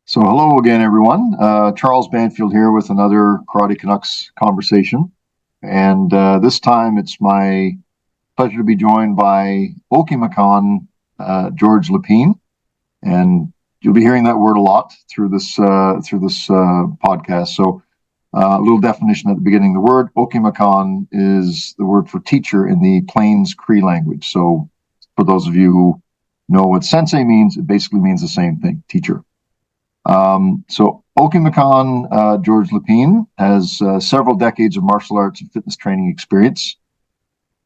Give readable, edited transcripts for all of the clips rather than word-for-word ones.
So hello again, everyone. Charles Banfield here with another Karate Canucks conversation. And this time it's my pleasure to be joined by Okimakhan George Lepine. And you'll be hearing that word a lot through this podcast. So a little definition at the beginning. The word Okimakhan is the word for teacher in the Plains-Cree language. So for those of you who know what sensei means, it basically means the same thing, teacher. So Okimakhan George Lepine has several decades of martial arts and fitness training experience.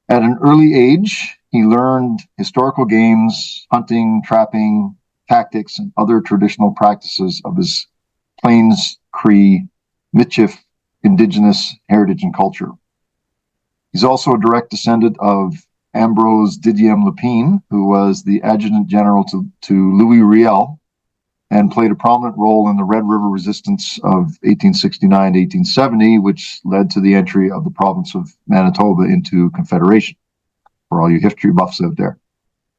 At an early age, he learned historical games, hunting, trapping, tactics, and other traditional practices of his Plains-Cree-Michif Indigenous heritage and culture. He's also a direct descendant of Ambroise-Dydime Lepine, who was the Adjutant-General to Louis Riel, and played a prominent role in the Red River Resistance of 1869 to 1870, which led to the entry of the Province of Manitoba into Confederation, for all you history buffs out there.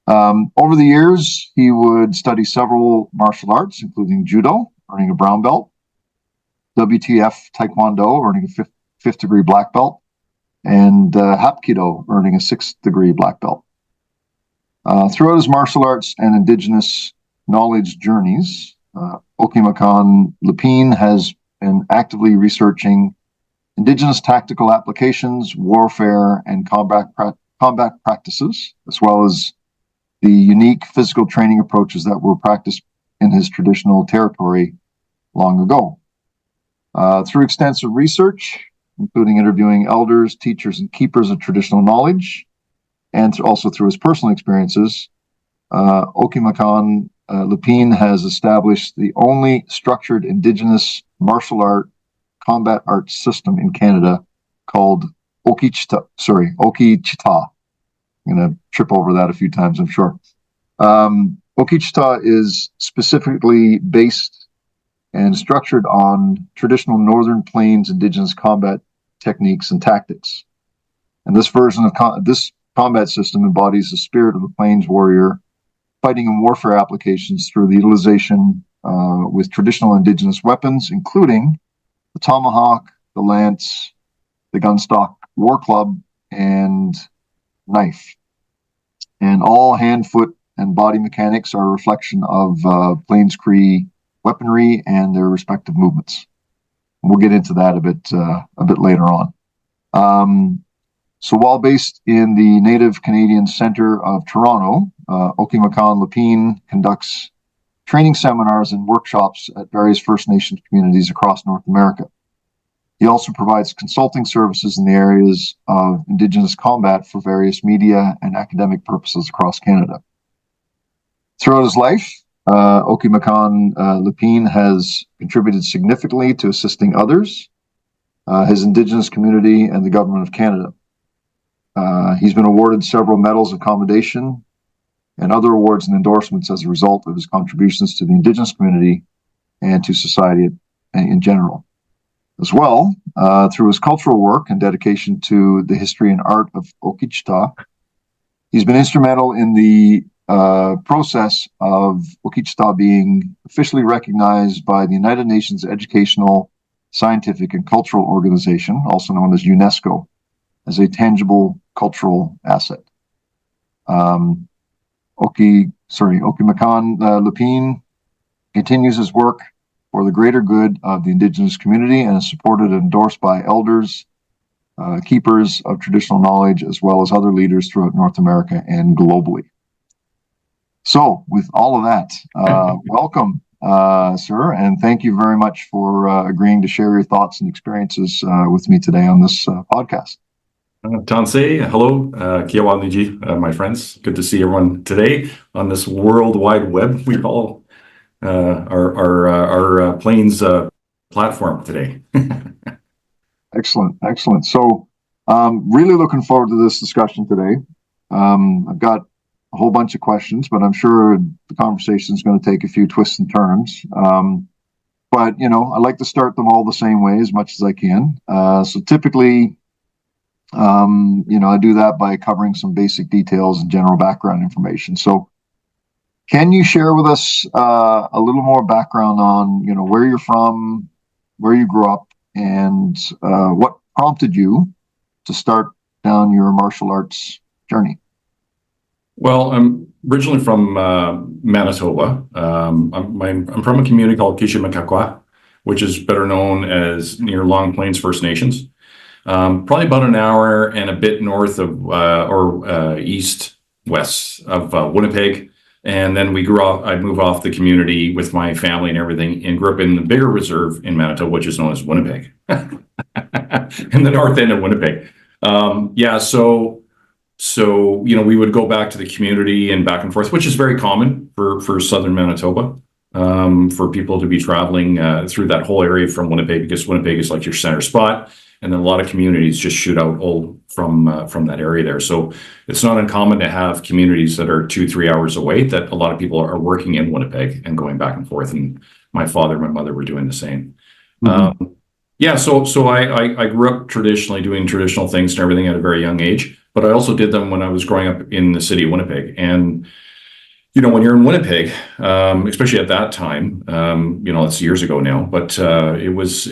Over the years, he would study several martial arts, including Judo, earning a brown belt, WTF Taekwondo, earning a fifth degree black belt, and Hapkido, earning a sixth degree black belt. Throughout his martial arts and Indigenous knowledge journeys, Okimakhan Lepine has been actively researching Indigenous tactical applications, warfare, and combat practices, as well as the unique physical training approaches that were practiced in his traditional territory long ago. Through extensive research, including interviewing elders, teachers, and keepers of traditional knowledge, and also through his personal experiences, Okimakhan Lepine has established the only structured Indigenous martial art combat arts system in Canada called Okichita. I'm going to trip over that a few times, I'm sure. Okichita is specifically based and structured on traditional Northern Plains Indigenous combat techniques and tactics. And this version of this combat system embodies the spirit of the Plains warrior, fighting and warfare applications through the utilization with traditional Indigenous weapons, including the tomahawk, the lance, the gunstock war club, and knife. And all hand, foot, and body mechanics are a reflection of Plains-Cree weaponry and their respective movements. We'll get into that a bit later on. So while based in the Native Canadian Centre of Toronto, Okimakhan Lepine conducts training seminars and workshops at various First Nations communities across North America. He also provides consulting services in the areas of Indigenous combat for various media and academic purposes across Canada. Throughout his life, Okimakhan Lepine has contributed significantly to assisting others, his Indigenous community, and the Government of Canada. He's been awarded several medals of commendation and other awards and endorsements as a result of his contributions to the Indigenous community and to society in general. As well, through his cultural work and dedication to the history and art of Okichita, he's been instrumental in the process of Okichita being officially recognized by the United Nations Educational, Scientific, and Cultural Organization, also known as UNESCO, as a tangible cultural asset. Okimakhan Lepine continues his work for the greater good of the Indigenous community and is supported and endorsed by elders, keepers of traditional knowledge, as well as other leaders throughout North America and globally. So, with all of that, welcome, sir, and thank you very much for agreeing to share your thoughts and experiences with me today on this podcast. Tansei, hello, Kiawa Niji, my friends. Good to see everyone today on this World Wide Web we call our Plains platform today. Excellent. So, really looking forward to this discussion today. I've got a whole bunch of questions, but I'm sure the conversation is going to take a few twists and turns. But, I like to start them all the same way as much as I can. So typically, I do that by covering some basic details and general background information. So Can you share with us a little more background on, where you're from, where you grew up, and what prompted you to start down your martial arts journey? Well, I'm originally from Manitoba. I'm from a community called Okimakhan, which is better known as near Long Plains First Nations. Probably about an hour and a bit north of east west of Winnipeg. And then we grew up, I moved off the community with my family and everything and grew up in the bigger reserve in Manitoba, which is known as Winnipeg, in the north end of Winnipeg. Yeah, so we would go back to the community and back and forth, which is very common for southern Manitoba, for people to be traveling through that whole area from Winnipeg, because Winnipeg is like your center spot, and then a lot of communities just shoot out all from that area there. So it's not uncommon to have communities that are 2-3 hours away that a lot of people are working in Winnipeg and going back and forth. And my father and my mother were doing the same. Mm-hmm. Yeah, so I grew up traditionally doing traditional things and everything at a very young age, but I also did them when I was growing up in the city of Winnipeg. And when you're in Winnipeg, especially at that time, it's years ago now, but it's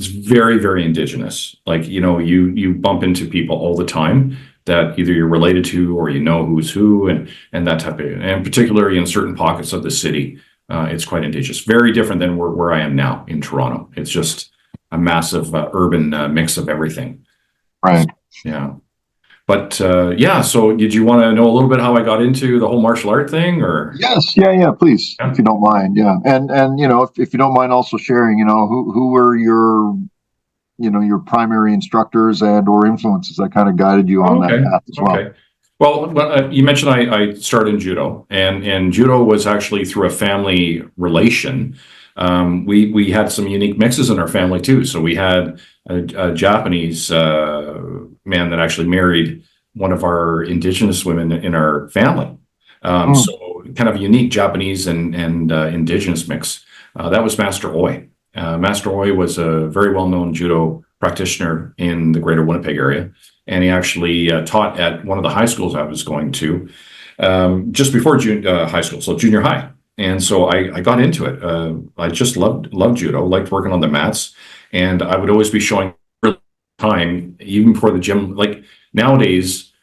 very, very Indigenous. Like, you bump into people all the time that either you're related to or who's who, and that type of, and particularly in certain pockets of the city, it's quite Indigenous. Very different than where I am now in Toronto. It's just a massive urban mix of everything. Right. Yeah. But so did you want to know a little bit how I got into the whole martial art thing, or? Yes, yeah, please, if you don't mind, yeah, and if you don't mind also sharing, who were your primary instructors and or influences that kind of guided you on that path as well. Okay. Well, you mentioned I started in Judo, and Judo was actually through a family relation. We had some unique mixes in our family too. So we had a Japanese man that actually married one of our Indigenous women in our family. So kind of a unique Japanese and Indigenous mix. That was Master Oi. Master Oi was a very well-known Judo practitioner in the greater Winnipeg area. And he actually taught at one of the high schools I was going to just before high school, so junior high. And so I got into it. I just loved Judo, liked working on the mats. And I would always be showing time, even before the gym. Like nowadays,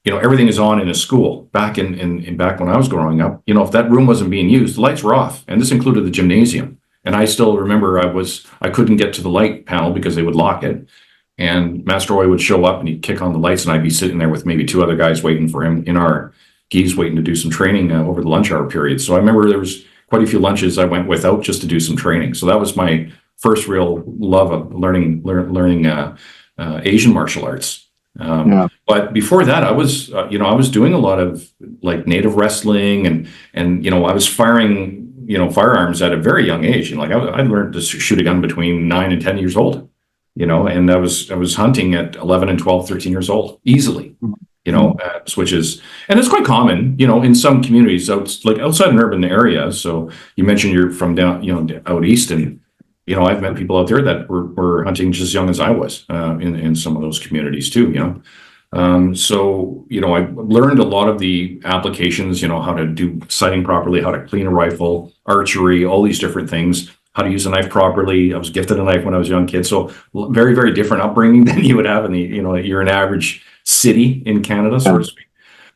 everything is on in a school. Back back when I was growing up, if that room wasn't being used, the lights were off. And this included the gymnasium. And I still remember I couldn't get to the light panel because they would lock it. And Master Roy would show up and he'd kick on the lights, and I'd be sitting there with maybe 2 other guys waiting for him in our gis, waiting to do some training over the lunch hour period. So I remember there was quite a few lunches I went without just to do some training. So that was my first real love of learning Asian martial arts. But before that, I was doing a lot of like native wrestling, and I was firing firearms at a very young age. And like I learned to shoot a gun between 9 and 10 years old. And I was hunting at 11 and 12, 13 years old, easily, switches. And it's quite common, in some communities, outside an urban area. So you mentioned you're from down, out east, and, I've met people out there that were hunting just as young as I was, in some of those communities too, So, I learned a lot of the applications, how to do sighting properly, how to clean a rifle, archery, all these different things. How to use a knife properly. I was gifted a knife when I was a young kid. So very, very different upbringing than you would have in the, you're an average city in Canada, so to speak.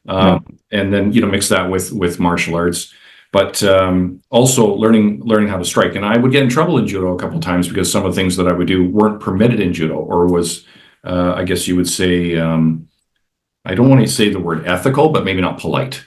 And then, mix that with martial arts, but also learning how to strike. And I would get in trouble in Judo a couple of times because some of the things that I would do weren't permitted in Judo, or was, I guess you would say, I don't want to say the word ethical, but maybe not polite.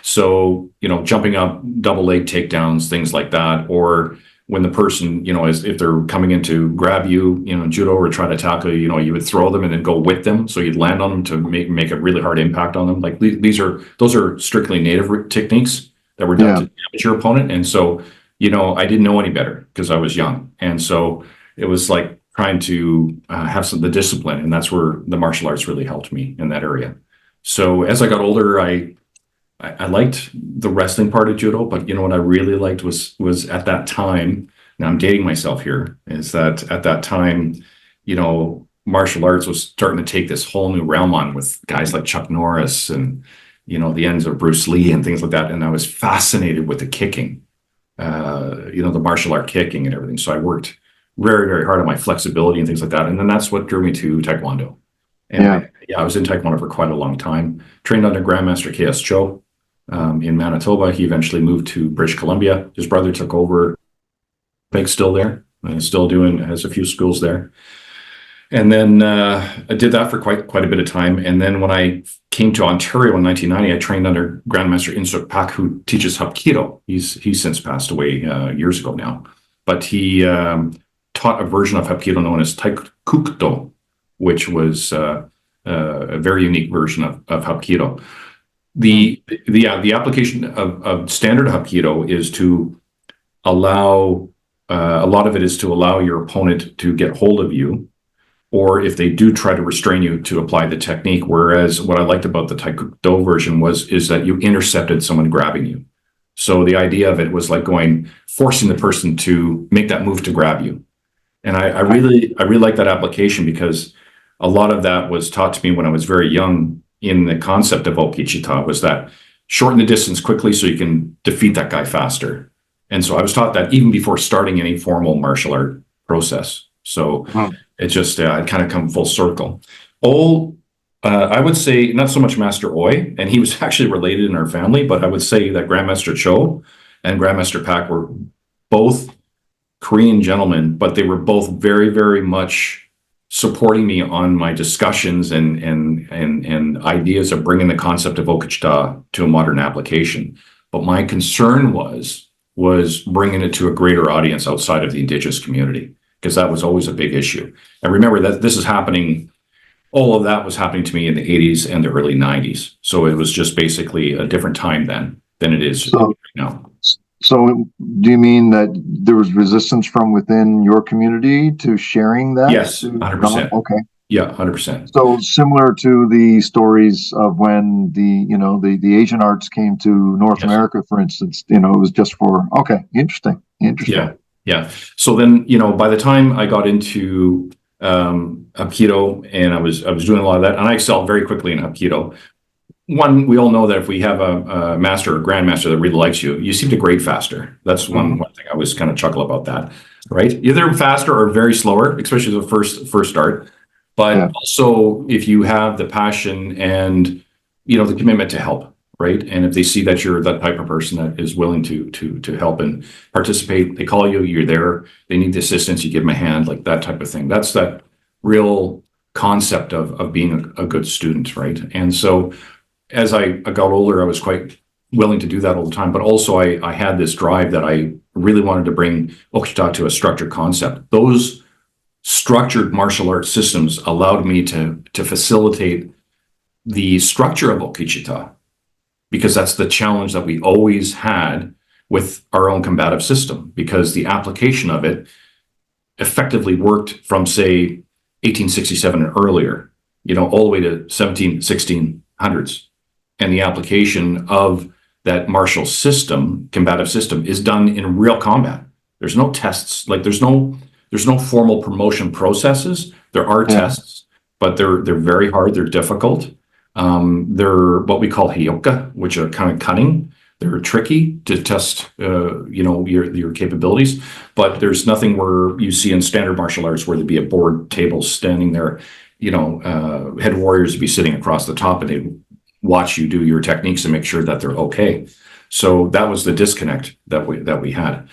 So, jumping up, double leg takedowns, things like that, or when the person, if they're coming in to grab you, Judo, or try to tackle you, you would throw them and then go with them. So you'd land on them to make a really hard impact on them. Like those are strictly native techniques that were done to damage your opponent. And so, I didn't know any better because I was young. And so it was like trying to have the discipline. And that's where the martial arts really helped me in that area. So as I got older, I liked the wrestling part of Judo, but what I really liked was at that time, now I'm dating myself here, is that at that time, martial arts was starting to take this whole new realm on with guys like Chuck Norris and, the ends of Bruce Lee and things like that. And I was fascinated with the kicking, the martial art kicking and everything. So I worked very, very hard on my flexibility and things like that. And then that's what drew me to Taekwondo. And I was in Taekwondo for quite a long time. Trained under Grandmaster K.S. Cho in Manitoba. He eventually moved to British Columbia. His brother took over. Meg's still there. Still has a few schools there. And then I did that for quite a bit of time. And then when I came to Ontario in 1990, I trained under Grandmaster Insuk Pak, who teaches Hapkido. He's since passed away years ago now. But he taught a version of Hapkido known as Taekwondo, which was a very unique version of Hapkido. The application of standard Hapkido is to allow, a lot of it is to allow your opponent to get hold of you, or if they do try to restrain you, to apply the technique. Whereas what I liked about the Taekwondo version is that you intercepted someone grabbing you. So the idea of it was like forcing the person to make that move to grab you. And I really like that application, because a lot of that was taught to me when I was very young in the concept of Okichita, was that shorten the distance quickly so you can defeat that guy faster. And so I was taught that even before starting any formal martial art process. So it just, I'd kind of come full circle. I would say not so much Master Oi, and he was actually related in our family, but I would say that Grandmaster Cho and Grandmaster Pak were both Korean gentlemen, but they were both very, very much supporting me on my discussions and ideas of bringing the concept of Okichita to a modern application. But my concern was bringing it to a greater audience outside of the Indigenous community, because that was always a big issue. And remember that this is happening, all of that was happening to me in the 80s and the early 90s. So it was just basically a different time then than it is right now. So do you mean that there was resistance from within your community to sharing that? Yes, 100%. Okay. Yeah, 100%. So similar to the stories of when the Asian arts came to North America, for instance, it was just for, interesting. Yeah. So then, by the time I got into Hapkido, and I was doing a lot of that, and I excelled very quickly in Hapkido. One, we all know that if we have a master or grandmaster that really likes you, you seem to grade faster. That's one thing I always kind of chuckle about that, right? Either faster or very slower, especially the first start. But also, if you have the passion and the commitment to help, right? And if they see that you're that type of person that is willing to help and participate, they call you, you're there. They need the assistance, you give them a hand, like that type of thing. That's that real concept of being a good student, right? And so, as I got older, I was quite willing to do that all the time, but also I had this drive that I really wanted to bring Okichita to a structured concept. Those structured martial arts systems allowed me to facilitate the structure of Okichita, because that's the challenge that we always had with our own combative system, because the application of it effectively worked from, say, 1867 and earlier, all the way to 1600s. And the application of that martial system, combative system, is done in real combat. There's no tests, like there's no formal promotion processes. There are tests, but they're very hard. They're difficult. They're what we call heyoka, which are kind of cunning. They're tricky to test, your capabilities. But there's nothing where you see in standard martial arts where there'd be a board table standing there, head warriors would be sitting across the top, and they watch you do your techniques and make sure that they're okay. So that was the disconnect that we had.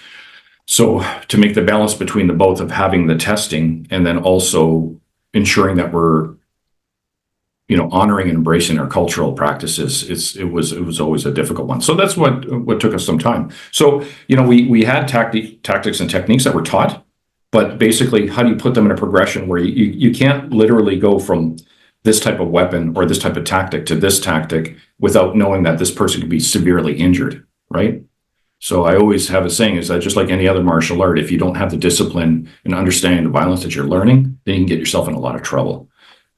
So to make the balance between the both of having the testing and then also ensuring that we're, honoring and embracing our cultural practices, it was always a difficult one. So that's what took us some time. So, we had tactics and techniques that were taught, but basically, how do you put them in a progression where you can't literally go from this type of weapon or this type of tactic to this tactic without knowing that this person could be severely injured, right? So I always have a saying is that just like any other martial art, if you don't have the discipline and understanding the violence that you're learning, then you can get yourself in a lot of trouble.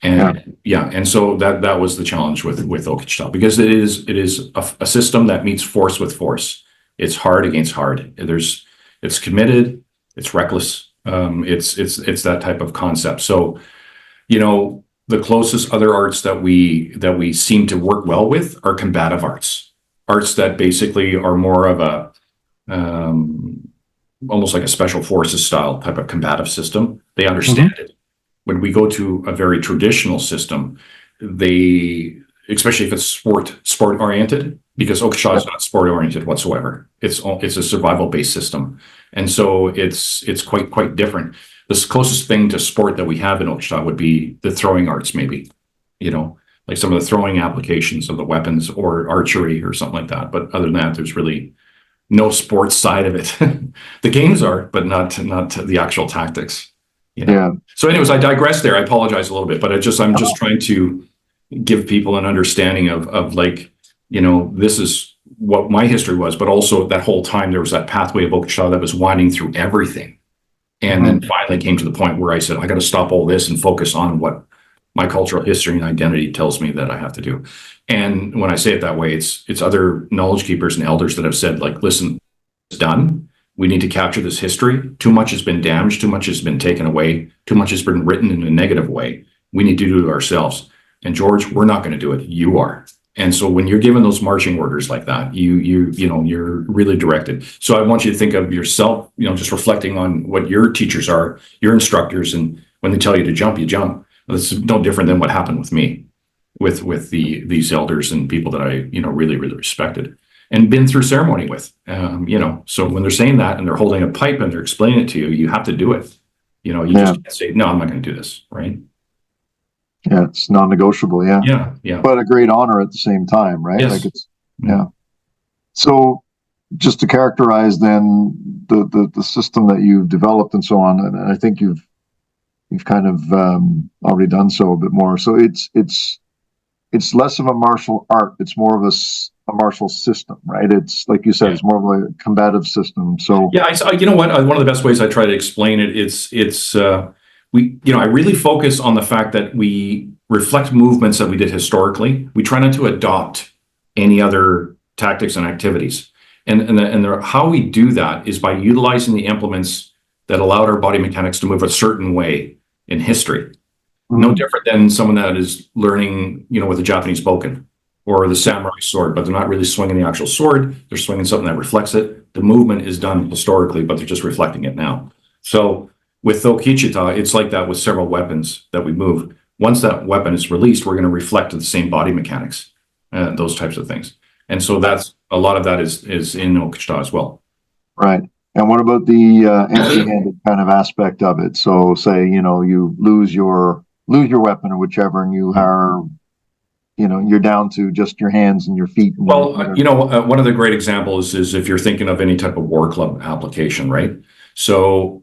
And and so that was the challenge with Okichita, because it is a system that meets force with force. It's hard against hard. It's committed, it's reckless. It's that type of concept. So, the closest other arts that we seem to work well with are combative arts that basically are more of a almost like a special forces style type of combative system. They understand it. When we go to a very traditional system, especially if it's sport oriented, because Okshta is not sport oriented whatsoever. It's a survival based system, and so it's quite different. The closest thing to sport that we have in Okshta would be the throwing arts, maybe, like some of the throwing applications of the weapons or archery or something like that. But other than that, there's really no sports side of it. The games are, but not the actual tactics. Yeah. So anyways, I digress there. I apologize a little bit, but I'm just trying to give people an understanding of like, this is what my history was, but also that whole time there was that pathway of Okshta that was winding through everything. And then finally came to the point where I said, I got to stop all this and focus on what my cultural history and identity tells me that I have to do. And when I say it that way, it's other knowledge keepers and elders that have said, like, listen, it's done. We need to capture this history. Too much has been damaged. Too much has been taken away. Too much has been written in a negative way. We need to do it ourselves. And George, we're not going to do it. You are. And so when you're given those marching orders like that, you're really directed. So I want you to think of yourself, just reflecting on what your teachers are, your instructors, and when they tell you to jump, you jump. It's no different than what happened with me, with these elders and people that I really respected and been through ceremony with. So when they're saying that and they're holding a pipe and they're explaining it to you, you have to do it. You just can't say, no, I'm not going to do this, right? Yeah, it's non-negotiable. Yeah. Yeah. But a great honor at the same time, right? Yes. Yeah. So just to characterize then the system that you've developed and so on, and I think you've kind of already done so a bit more. So it's less of a martial art. It's more of a martial system, right? It's like you said, it's more of a combative system. So yeah, you know what? One of the best ways I try to explain it is I really focus on the fact that we reflect movements that we did historically. We try not to adopt any other tactics and activities. And how we do that is by utilizing the implements that allowed our body mechanics to move a certain way in history. No different than someone that is learning, with a Japanese bokken or the samurai sword, but they're not really swinging the actual sword. They're swinging something that reflects it. The movement is done historically, but they're just reflecting it now. So with Okichita, it's like that with several weapons that we move. Once that weapon is released, we're going to reflect the same body mechanics, those types of things. And so that's a lot of that is in Okichita as well. Right. And what about the empty-handed kind of aspect of it? So say, you lose your weapon or whichever, and you are, you're down to just your hands and your feet. And well, one of the great examples is if you're thinking of any type of war club application, right? So,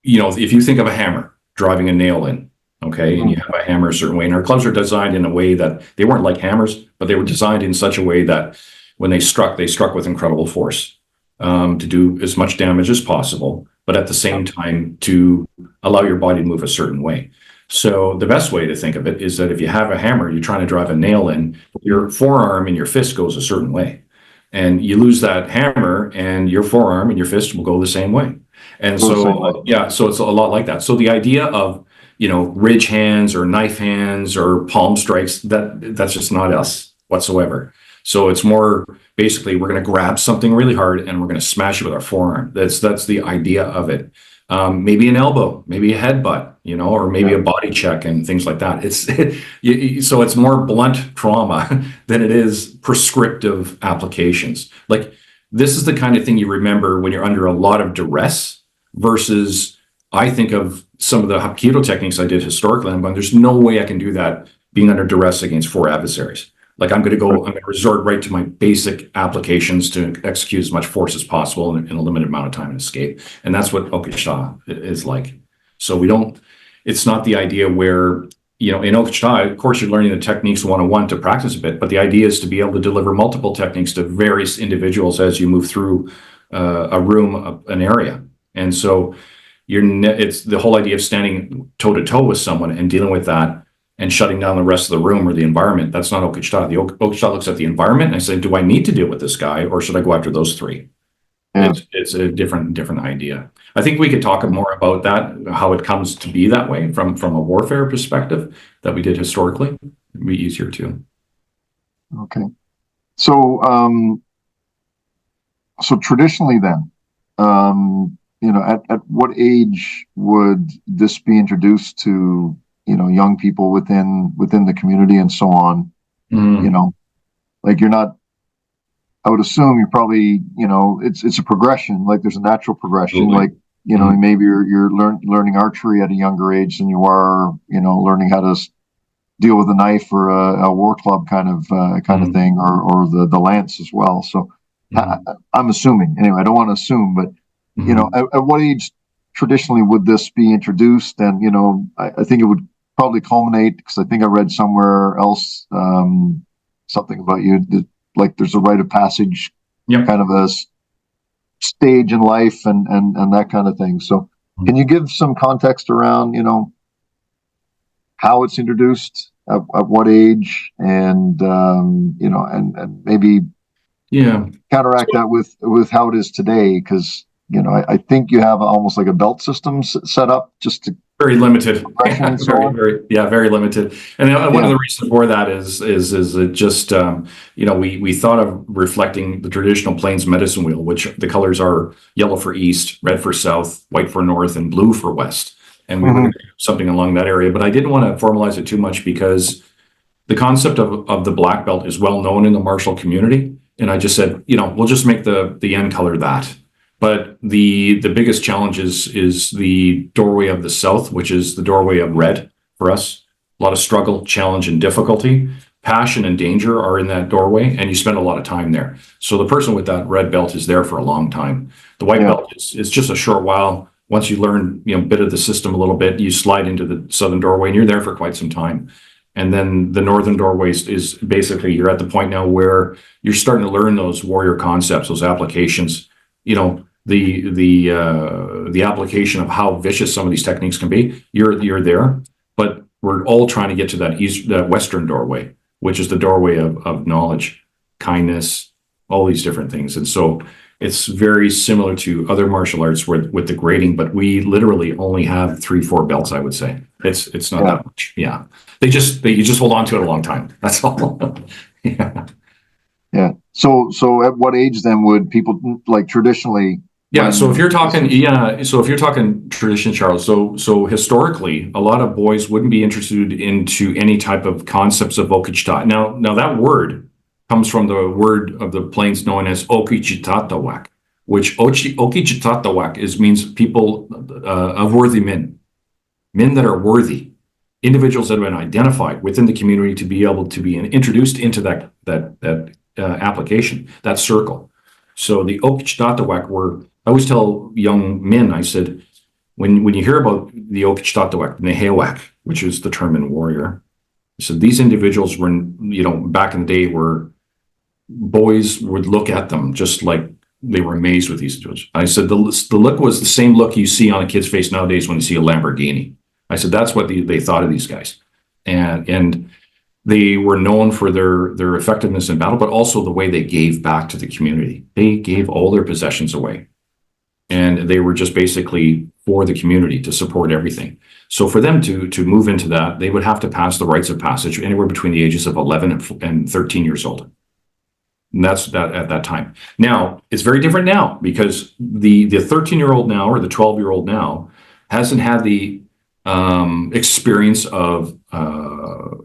if you think of a hammer driving a nail in, okay, and you have a hammer a certain way, and our clubs are designed in a way that they weren't like hammers, but they were designed in such a way that when they struck with incredible force to do as much damage as possible, but at the same time to allow your body to move a certain way. So the best way to think of it is that if you have a hammer, you're trying to drive a nail in, your forearm and your fist goes a certain way. And you lose that hammer and your forearm and your fist will go the same way. And so, so it's a lot like that. So the idea of, ridge hands or knife hands or palm strikes, that's just not us whatsoever. So it's more basically we're going to grab something really hard and we're going to smash it with our forearm. That's the idea of it. Maybe an elbow, maybe a headbutt, or maybe a body check and things like that. So it's more blunt trauma than it is prescriptive applications. Like this is the kind of thing you remember when you're under a lot of duress versus I think of some of the Hapkido techniques I did historically. I'm going, there's no way I can do that being under duress against 4 adversaries. Like I'm going to resort right to my basic applications to execute as much force as possible in a limited amount of time and escape. And that's what Okishita is like. So it's not the idea where, in Okishita, of course, you're learning the techniques 101 to practice a bit, but the idea is to be able to deliver multiple techniques to various individuals as you move through a room, an area. And so it's the whole idea of standing toe to toe with someone and dealing with that and shutting down the rest of the room or the environment. That's not Okichita. The Okichita looks at the environment and I say, do I need to deal with this guy or should I go after those 3? Yeah. It's a different idea. I think we could talk more about that, how it comes to be that way from a warfare perspective that we did historically. It'd be easier too. Okay. So, so traditionally then, at what age would this be introduced to, young people within the community and so on? Like you're not, I would assume you're probably, it's a progression, like there's a natural progression, Absolutely. like, maybe you're learning archery at a younger age than you are, learning how to deal with a knife or a war club kind of thing, or the lance as well. So I'm assuming, anyway, I don't want to assume, but at what age traditionally would this be introduced? And I think it would probably culminate, because I think I read somewhere else something about like there's a rite of passage, kind of a stage in life, and that kind of thing. So can you give some context around how it's introduced, at what age, and and maybe counteract that with how it is today? Because I think you have almost like a belt system set up just to very limited, very limited. And one of the reasons for that is it just we thought of reflecting the traditional Plains medicine wheel, which the colors are yellow for east, red for south, white for north, and blue for west. And we were going to do something along that area, but I didn't want to formalize it too much because the concept of the black belt is well known in the martial community. And I just said, we'll just make the end color that. But the biggest challenge is the doorway of the south, which is the doorway of red for us. A lot of struggle, challenge, and difficulty. Passion and danger are in that doorway, and you spend a lot of time there. So the person with that red belt is there for a long time. The white belt is just a short while. Once you learn, a bit of the system a little bit, you slide into the southern doorway, and you're there for quite some time. And then the northern doorways is basically, you're at the point now where you're starting to learn those warrior concepts, those applications. The application of how vicious some of these techniques can be. You're there, but we're all trying to get to that western doorway, which is the doorway of knowledge, kindness, all these different things. And so it's very similar to other martial arts with the grading, but we literally only have 3-4 belts, I would say. It's not that much. Yeah. You just hold on to it a long time. That's all. Yeah. So at what age then would people, like, traditionally? Yeah. So if you're talking tradition, Charles, so historically, a lot of boys wouldn't be interested into any type of concepts of Okichita. Now that word comes from the word of the Plains known as Okichitatawak, which Okichitatawak means people of worthy men that are worthy, individuals that have been identified within the community to be able to be introduced into that application, that circle. So the Okichitatawak I always tell young men, I said, when you hear about the Okichitatawak, Nehewak, which is the term in warrior, I said these individuals were, back in the day where boys would look at them just like they were amazed with these dudes. I said the look was the same look you see on a kid's face nowadays when you see a Lamborghini. I said that's what they thought of these guys, and they were known for their effectiveness in battle, but also the way they gave back to the community. They gave all their possessions away, and they were just basically for the community to support everything. So for them to move into that, they would have to pass the rites of passage anywhere between the ages of 11 and 13 years old. And that's that at that time. Now, it's very different now because the 13-year-old now or the 12-year-old now hasn't had the experience of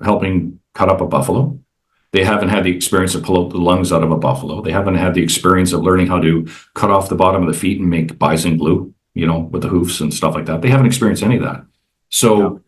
helping cut up a buffalo. They haven't had the experience of pull out the lungs out of a buffalo. They haven't had the experience of learning how to cut off the bottom of the feet and make bison glue, with the hoofs and stuff like that. They haven't experienced any of that. So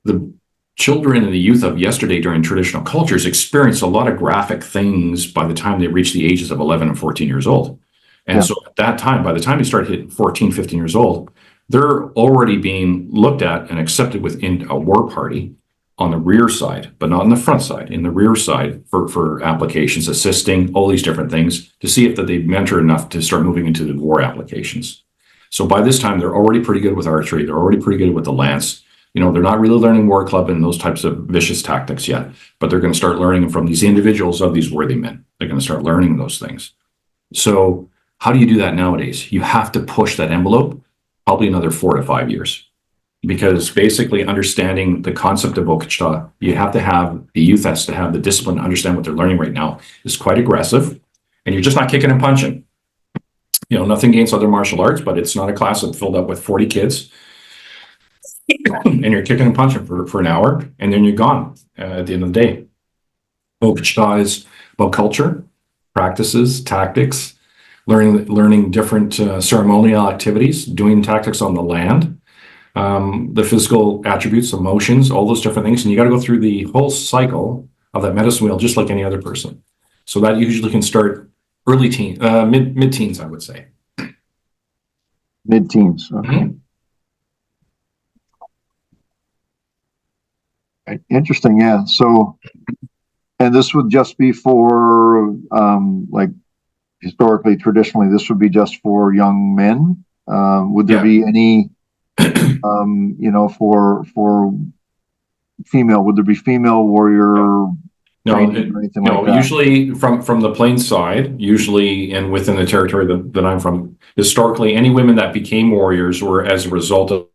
the children and the youth of yesterday during traditional cultures experienced a lot of graphic things by the time they reach the ages of 11 and 14 years old. And so at that time, by the time they start hitting 14, 15 years old, they're already being looked at and accepted within a war party on the rear side, but not on the front side, in the rear side for applications, assisting, all these different things to see if that they've mentored enough to start moving into the war applications. So by this time, they're already pretty good with archery. They're already pretty good with the lance. They're not really learning war club and those types of vicious tactics yet, but they're going to start learning from these individuals of these worthy men. They're going to start learning those things. So How do you do that nowadays? You have to push that envelope probably another 4 to 5 years, because basically understanding the concept of Okichita, you have to have, the youth has to have the discipline to understand what they're learning right now is quite aggressive, and you're just not kicking and punching. You know, nothing against other martial arts, but it's not a class that's filled up with 40 kids and you're kicking and punching for an hour and then you're gone at the end of the day. Okichita is about culture, practices, tactics, learning different ceremonial activities, doing tactics on the land, the physical attributes, emotions, all those different things. And you got to go through the whole cycle of that medicine wheel, just like any other person. So that usually can start early teen, mid-teens, I would say. Mid-teens. Okay. Mm-hmm. Interesting. Yeah. So, and this would just be for, like, historically, traditionally, this would be just for young men. Would there be any, you know, for female, would there be female warrior training or anything like that? Usually from the Plains side, usually, and within the territory that I'm from, historically, any women that became warriors were as a result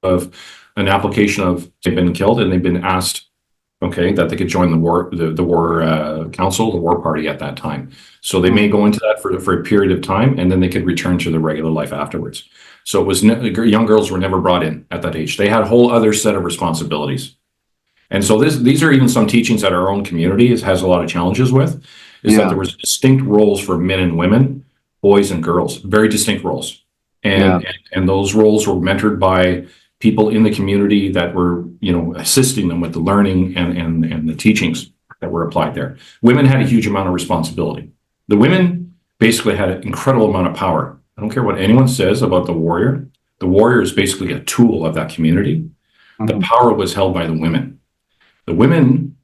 of an application of they've been killed and they've been asked, okay, that they could join the war council, the war party at that time. So they may go into that for a period of time, and then they could return to their regular life afterwards. So it was young girls were never brought in at that age. They had a whole other set of responsibilities. And so these are even some teachings that our own community has a lot of challenges with, is that there was distinct roles for men and women, boys and girls, very distinct roles. And those roles were mentored by people in the community that were, you know, assisting them with the learning and the teachings that were applied there. Women had a huge amount of responsibility. The women basically had an incredible amount of power. I don't care what anyone says about the warrior. The warrior is basically a tool of that community. Mm-hmm. The power was held by the women. The women,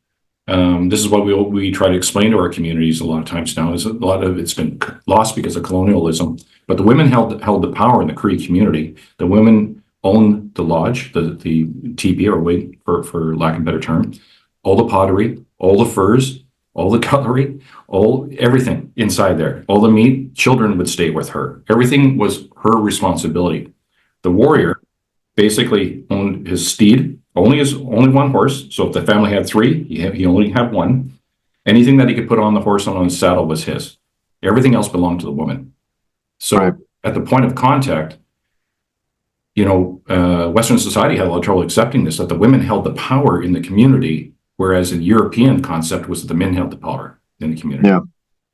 this is what we try to explain to our communities a lot of times now, is a lot of it's been lost because of colonialism, but the women held the power in the Cree community. The women owned the lodge, the teepee, or wig, for lack of a better term, all the pottery, all the furs, all the cutlery, everything inside there, all the meat. Children would stay with her. Everything was her responsibility. The warrior basically owned his steed, only one horse. So if the family had three, he only had one. Anything that he could put on the horse and on his saddle was his. Everything else belonged to the woman. So at the point of contact, you know, Western society had a lot of trouble accepting this, that the women held the power in the community, whereas in European concept was that the men held the power in the community. Yeah.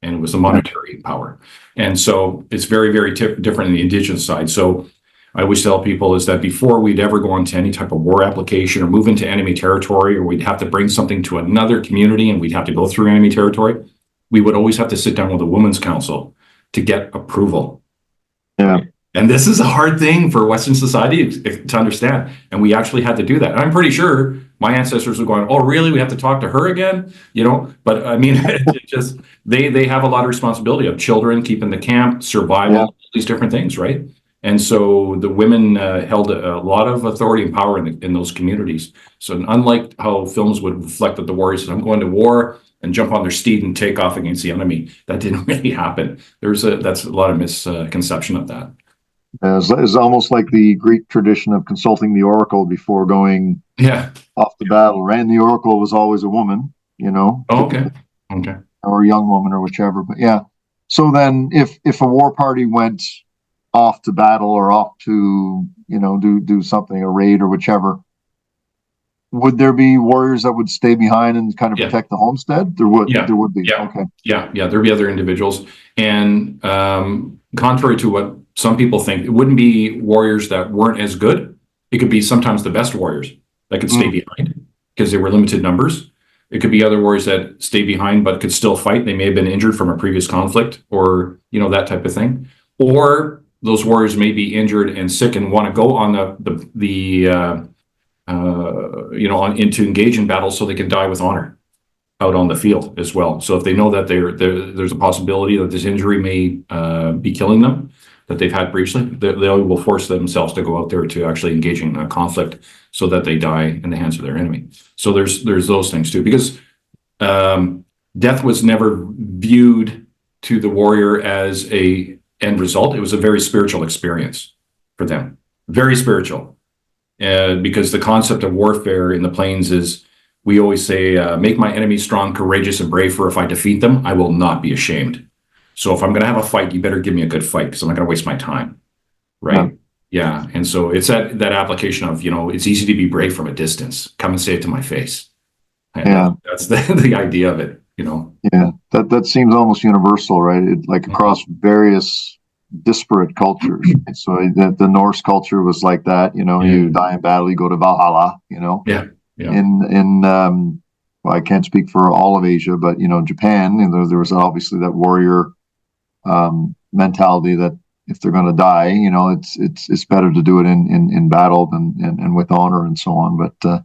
And it was the monetary power. And so it's very, very different in the Indigenous side. So I always tell people is that before we'd ever go into any type of war application or move into enemy territory, or we'd have to bring something to another community and we'd have to go through enemy territory, we would always have to sit down with a women's council to get approval. Yeah. And this is a hard thing for Western society to understand. And we actually had to do that. And I'm pretty sure my ancestors were going, oh, really? We have to talk to her again? You know, but I mean, it just, they have a lot of responsibility of children, keeping the camp, survival, all these different things, right? And so the women held a lot of authority and power in those communities. So unlike how films would reflect that the warriors said, I'm going to war and jump on their steed and take off against the enemy, that didn't really happen. That's a lot of misconception of that. It's almost like the Greek tradition of consulting the oracle before going off the battle. And the oracle was always a woman, you know. Oh, okay. Or a young woman or whichever. But yeah. So then if a war party went off to battle or off to, you know, do something, a raid or whichever, would there be warriors that would stay behind and kind of protect the homestead? There would be. Yeah. Okay. Yeah. There'd be other individuals. And contrary to what some people think, it wouldn't be warriors that weren't as good. It could be sometimes the best warriors that could stay behind because they were limited numbers. It could be other warriors that stay behind but could still fight. They may have been injured from a previous conflict or, you know, that type of thing. Or those warriors may be injured and sick and want to go on to engage in battle so they can die with honor out on the field as well. So if they know that there's a possibility that this injury may be killing them, that they've had previously, they will force themselves to go out there to actually engage in a conflict so that they die in the hands of their enemy. So there's those things too, because death was never viewed to the warrior as a end result. It was a very spiritual experience for them, very spiritual. Because the concept of warfare in the plains is, we always say, make my enemies strong, courageous, and brave, for if I defeat them, I will not be ashamed. So if I'm going to have a fight, you better give me a good fight, because I'm not going to waste my time. Right. Yeah. And so it's that application of, it's easy to be brave from a distance. Come and say it to my face. And that's the idea of it, Yeah. That seems almost universal, right? Like across various disparate cultures. So the Norse culture was like that, you die in battle, you go to Valhalla, Yeah. Well, I can't speak for all of Asia, but Japan, there was obviously that warrior mentality that if they're going to die, it's better to do it in battle than and with honor and so on. But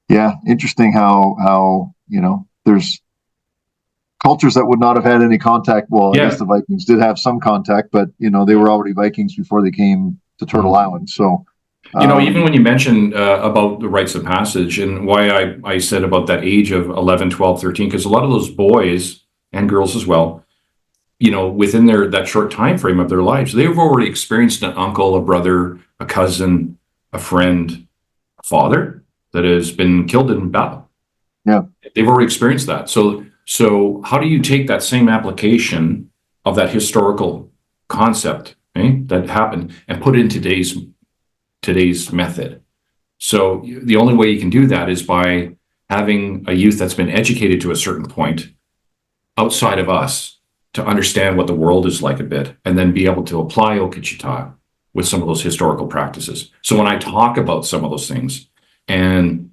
yeah, interesting how there's cultures that would not have had any contact. Well, I guess the Vikings did have some contact, but they were already Vikings before they came to Turtle Island. So even when you mentioned about the rites of passage, and why I said about that age of 11, 12, 13, because a lot of those boys and girls as well, within that short time frame of their lives, they've already experienced an uncle, a brother, a cousin, a friend, a father that has been killed in battle. Yeah, they've already experienced that. So how do you take that same application of that historical concept that happened and put it in today's method? So the only way you can do that is by having a youth that's been educated to a certain point outside of us to understand what the world is like a bit, and then be able to apply Okichita with some of those historical practices. So when I talk about some of those things and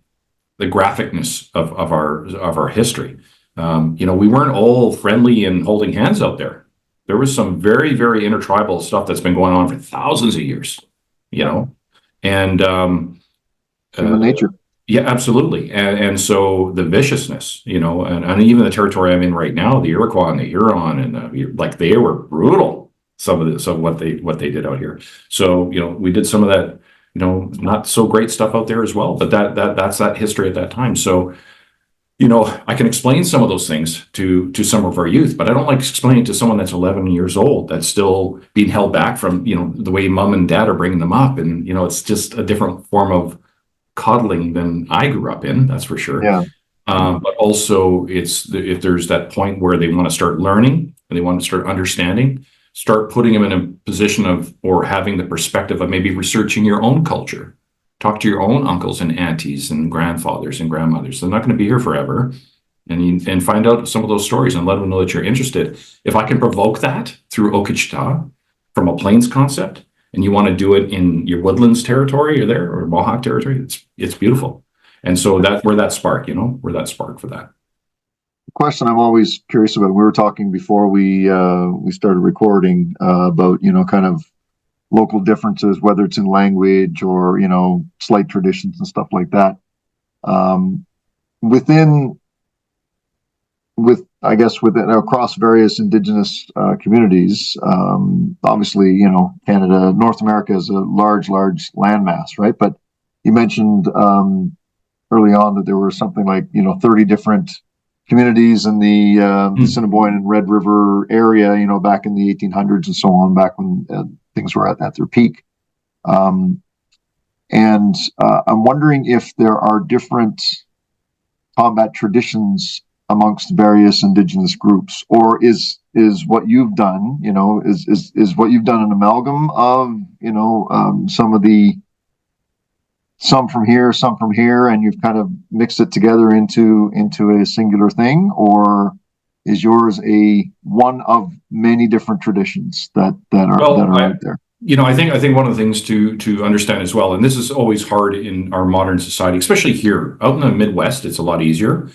the graphicness of our history, we weren't all friendly and holding hands out there. There was some very, very intertribal stuff that's been going on for thousands of years, and human nature. Yeah, absolutely. And so the viciousness, and even the territory I'm in right now, the Iroquois and the Huron, and they were brutal. Some of what they did out here. So we did some of that, not so great stuff out there as well. But that's that history at that time. So I can explain some of those things to some of our youth, but I don't like explaining it to someone that's 11 years old, that's still being held back from, the way mom and dad are bringing them up. And, it's just a different form of coddling than I grew up in, that's for sure. Yeah. But also if there's that point where they want to start learning and they want to start understanding, start putting them in a position of, or having the perspective of maybe researching your own culture. Talk to your own uncles and aunties and grandfathers and grandmothers. They're not going to be here forever. And find out some of those stories and let them know that you're interested. If I can provoke that through Okichita from a Plains concept, and you want to do it in your woodlands territory or Mohawk territory, it's beautiful. And so we're that spark for that. The question I'm always curious about, we were talking before we started recording about, kind of local differences, whether it's in language or, slight traditions and stuff like that. Within across various Indigenous communities, obviously, Canada, North America is a large landmass, right? But you mentioned early on that there were something like 30 different communities in the Assiniboine and Red River area, back in the 1800s and so on, back when things were at their peak. And I'm wondering if there are different combat traditions amongst various Indigenous groups, or is what you've done, is what you've done an amalgam of, some from here, and you've kind of mixed it together into a singular thing, or is yours one of many different traditions that are out there? I think one of the things to understand as well, and this is always hard in our modern society, especially here out in the Midwest, it's a lot easier.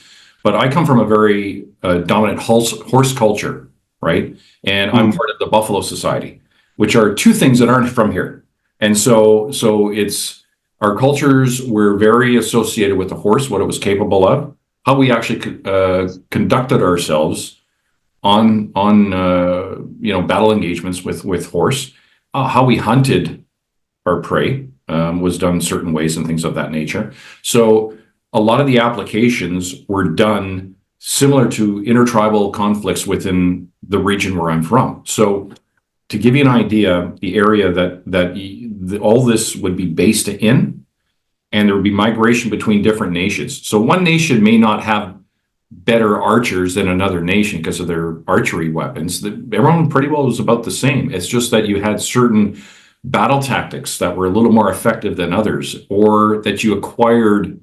But I come from a very dominant horse culture, right? And I'm part of the Buffalo Society, which are two things that aren't from here. And so it's our cultures were very associated with the horse, what it was capable of, how we actually conducted ourselves on battle engagements with horse, how we hunted our prey was done certain ways and things of that nature. So a lot of the applications were done similar to intertribal conflicts within the region where I'm from. So to give you an idea, the area that all this would be based in, and there would be migration between different nations. So one nation may not have better archers than another nation because of their archery weapons. Everyone pretty well was about the same. It's just that you had certain battle tactics that were a little more effective than others, or that you acquired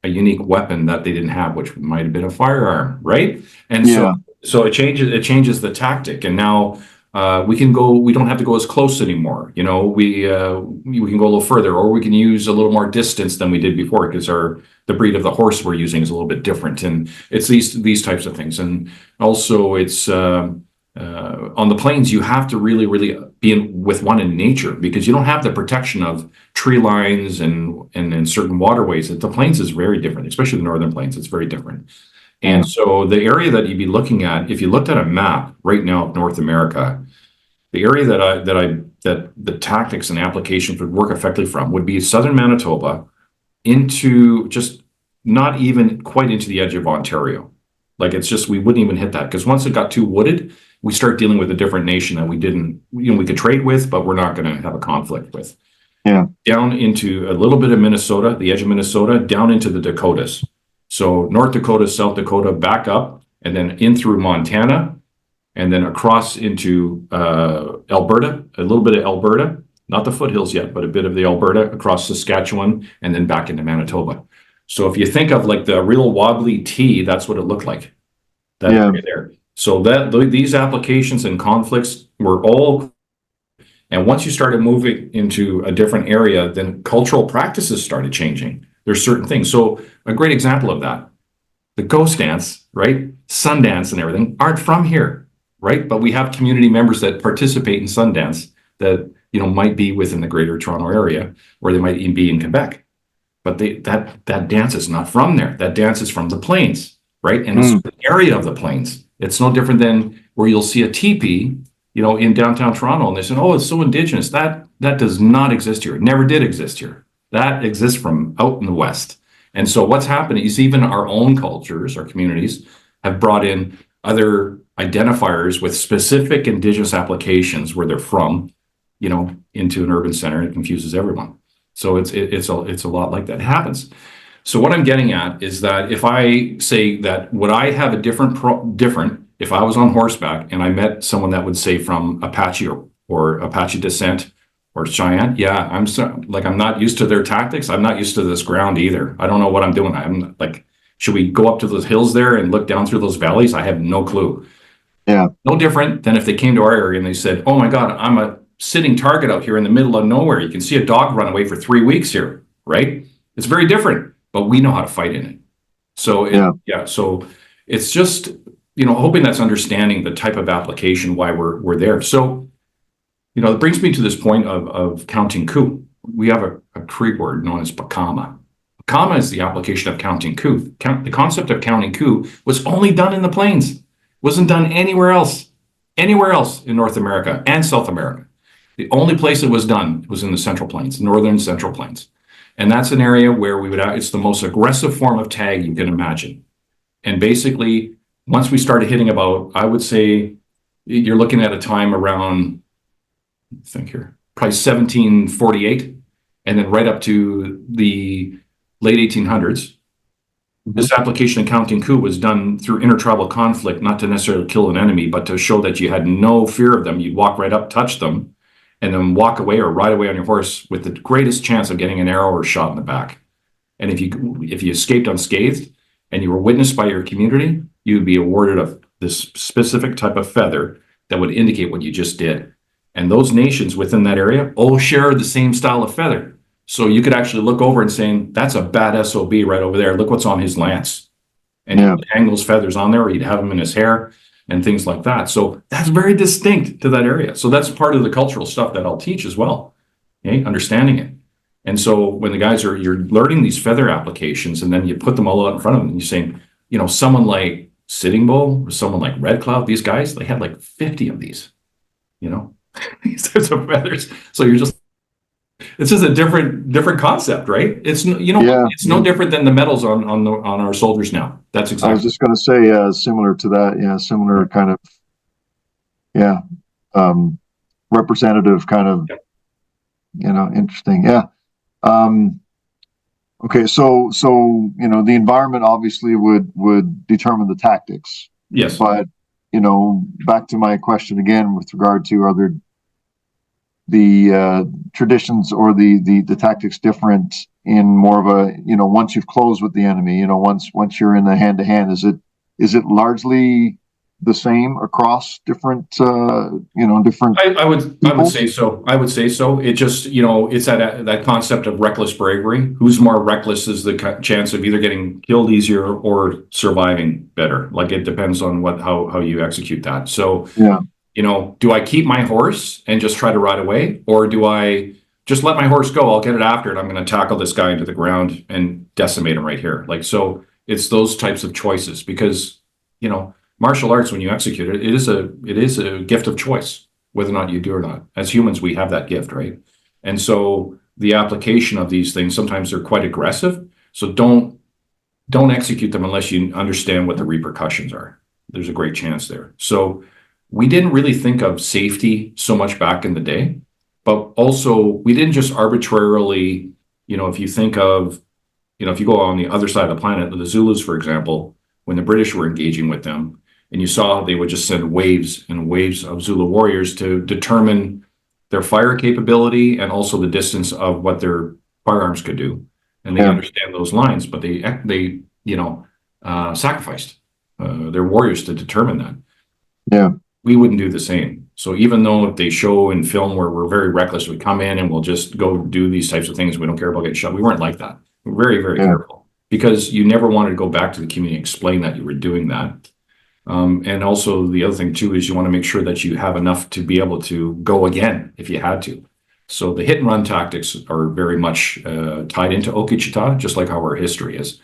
a unique weapon that they didn't have, which might have been a firearm, right? And so it changes the tactic, and now we don't have to go as close anymore. You know, we can go a little further, or we can use a little more distance than we did before, because the breed of the horse we're using is a little bit different, and it's these types of things. And also it's on the plains, you have to really be with one in nature, because you don't have the protection of tree lines and certain waterways. The plains is very different, especially the northern plains. It's very different. And so the area that you'd be looking at, if you looked at a map right now of North America, the area that the tactics and applications would work effectively from would be southern Manitoba into just not even quite into the edge of Ontario. Like, it's just, we wouldn't even hit that, because once it got too wooded, we start dealing with a different nation that we could trade with, but we're not going to have a conflict with. Yeah. Down into a little bit of Minnesota, the edge of Minnesota, down into the Dakotas. So North Dakota, South Dakota, back up, and then in through Montana, and then across into Alberta, a little bit of Alberta, not the foothills yet, but a bit of the Alberta, across Saskatchewan, and then back into Manitoba. So if you think of like the real wobbly T, that's what it looked like. That area there. So these applications and conflicts were all, and once you started moving into a different area, then cultural practices started changing. There's certain things. So a great example of that, the ghost dance, right? Sundance and everything aren't from here, right? But we have community members that participate in Sundance that, might be within the Greater Toronto area, or they might even be in Quebec. But that dance is not from there. That dance is from the plains, right? And it's the area of the plains. It's no different than where you'll see a teepee, in downtown Toronto, and they say, "Oh, it's so Indigenous." That does not exist here. It never did exist here. That exists from out in the West. And so what's happening is even our own cultures, our communities, have brought in other identifiers with specific Indigenous applications where they're from, into an urban center. It confuses everyone. So it's a lot like that. It happens. So what I'm getting at is that if I say that would I have a different if I was on horseback and I met someone that would say from Apache or Apache descent or Cheyenne, yeah, I'm not used to their tactics. I'm not used to this ground either. I don't know what I'm doing. I'm like, should we go up to those hills there and look down through those valleys? I have no clue. Yeah. No different than if they came to our area and they said, "Oh my God, I'm a sitting target out here in the middle of nowhere. You can see a dog run away for 3 weeks here," right? It's very different, but we know how to fight in it. So so it's just, hoping that's understanding the type of application, why we're there. So, it brings me to this point of counting coup. We have a Cree word known as pakama. Pakama is the application of counting coup. The concept of counting coup was only done in the plains. It wasn't done anywhere else in North America and South America. The only place it was done was in the Central Plains, Northern Central Plains. And that's an area where it's the most aggressive form of tag you can imagine. And basically, once we started hitting about, I would say you're looking at a time around, probably 1748, and then right up to the late 1800s. This application of counting coup was done through intertribal conflict, not to necessarily kill an enemy, but to show that you had no fear of them. You'd walk right up, touch them, and then walk away or ride away on your horse with the greatest chance of getting an arrow or shot in the back. And if you escaped unscathed and you were witnessed by your community, you would be awarded this specific type of feather that would indicate what you just did. And those nations within that area all share the same style of feather. So you could actually look over and saying, "That's a bad SOB right over there. Look what's on his lance." And he'd hang those feathers on there, or he'd have them in his hair and things like that. So that's very distinct to that area. So that's part of the cultural stuff that I'll teach as well, okay? Understanding it. And so when the guys you're learning these feather applications, and then you put them all out in front of them, and you're saying, someone like Sitting Bull or someone like Red Cloud, these guys, they had like 50 of these, these types of feathers. So you're just It's just a different concept, right? It's Yeah, it's no different than the medals on our soldiers now. That's I was exactly. just going to say, similar to that. Yeah, similar kind of, yeah, um, representative kind of, Yeah. interesting. Yeah. Um, okay, so the environment obviously would determine the tactics, Yes. but back to my question again with regard to other the traditions or the tactics different in more of a once you've closed with the enemy, once you're in the hand to hand, is it largely the same across different different I would say peoples? so. I would say so. It just, it's that concept of reckless bravery. Who's more reckless is the chance of either getting killed easier or surviving better. Like it depends on how you execute that. So, Yeah, do I keep my horse and just try to ride away, or do I just let my horse go? I'll get it after it. I'm going to tackle this guy into the ground and decimate him right here. Like, so it's those types of choices because, martial arts, when you execute it, it is a gift of choice, whether or not you do or not. As humans, we have that gift, right? And so the application of these things, sometimes they're quite aggressive. So don't execute them unless you understand what the repercussions are. There's a great chance there. So we didn't really think of safety so much back in the day, but also we didn't just arbitrarily, if you think of, if you go on the other side of the planet, the Zulus, for example, when the British were engaging with them, and you saw they would just send waves and waves of Zulu warriors to determine their fire capability and also the distance of what their firearms could do. And they yeah, understand those lines, but they sacrificed their warriors to determine that. yeah, We wouldn't do the same. So even though if they show in film where we're very reckless, we come in and we'll just go do these types of things, we don't care about getting shot. We weren't like that. We're very, very yeah, careful because you never wanted to go back to the community and explain that you were doing that. And also the other thing too is you want to make sure that you have enough to be able to go again if you had to. So the hit and run tactics are very much tied into Okichita, just like how our history is.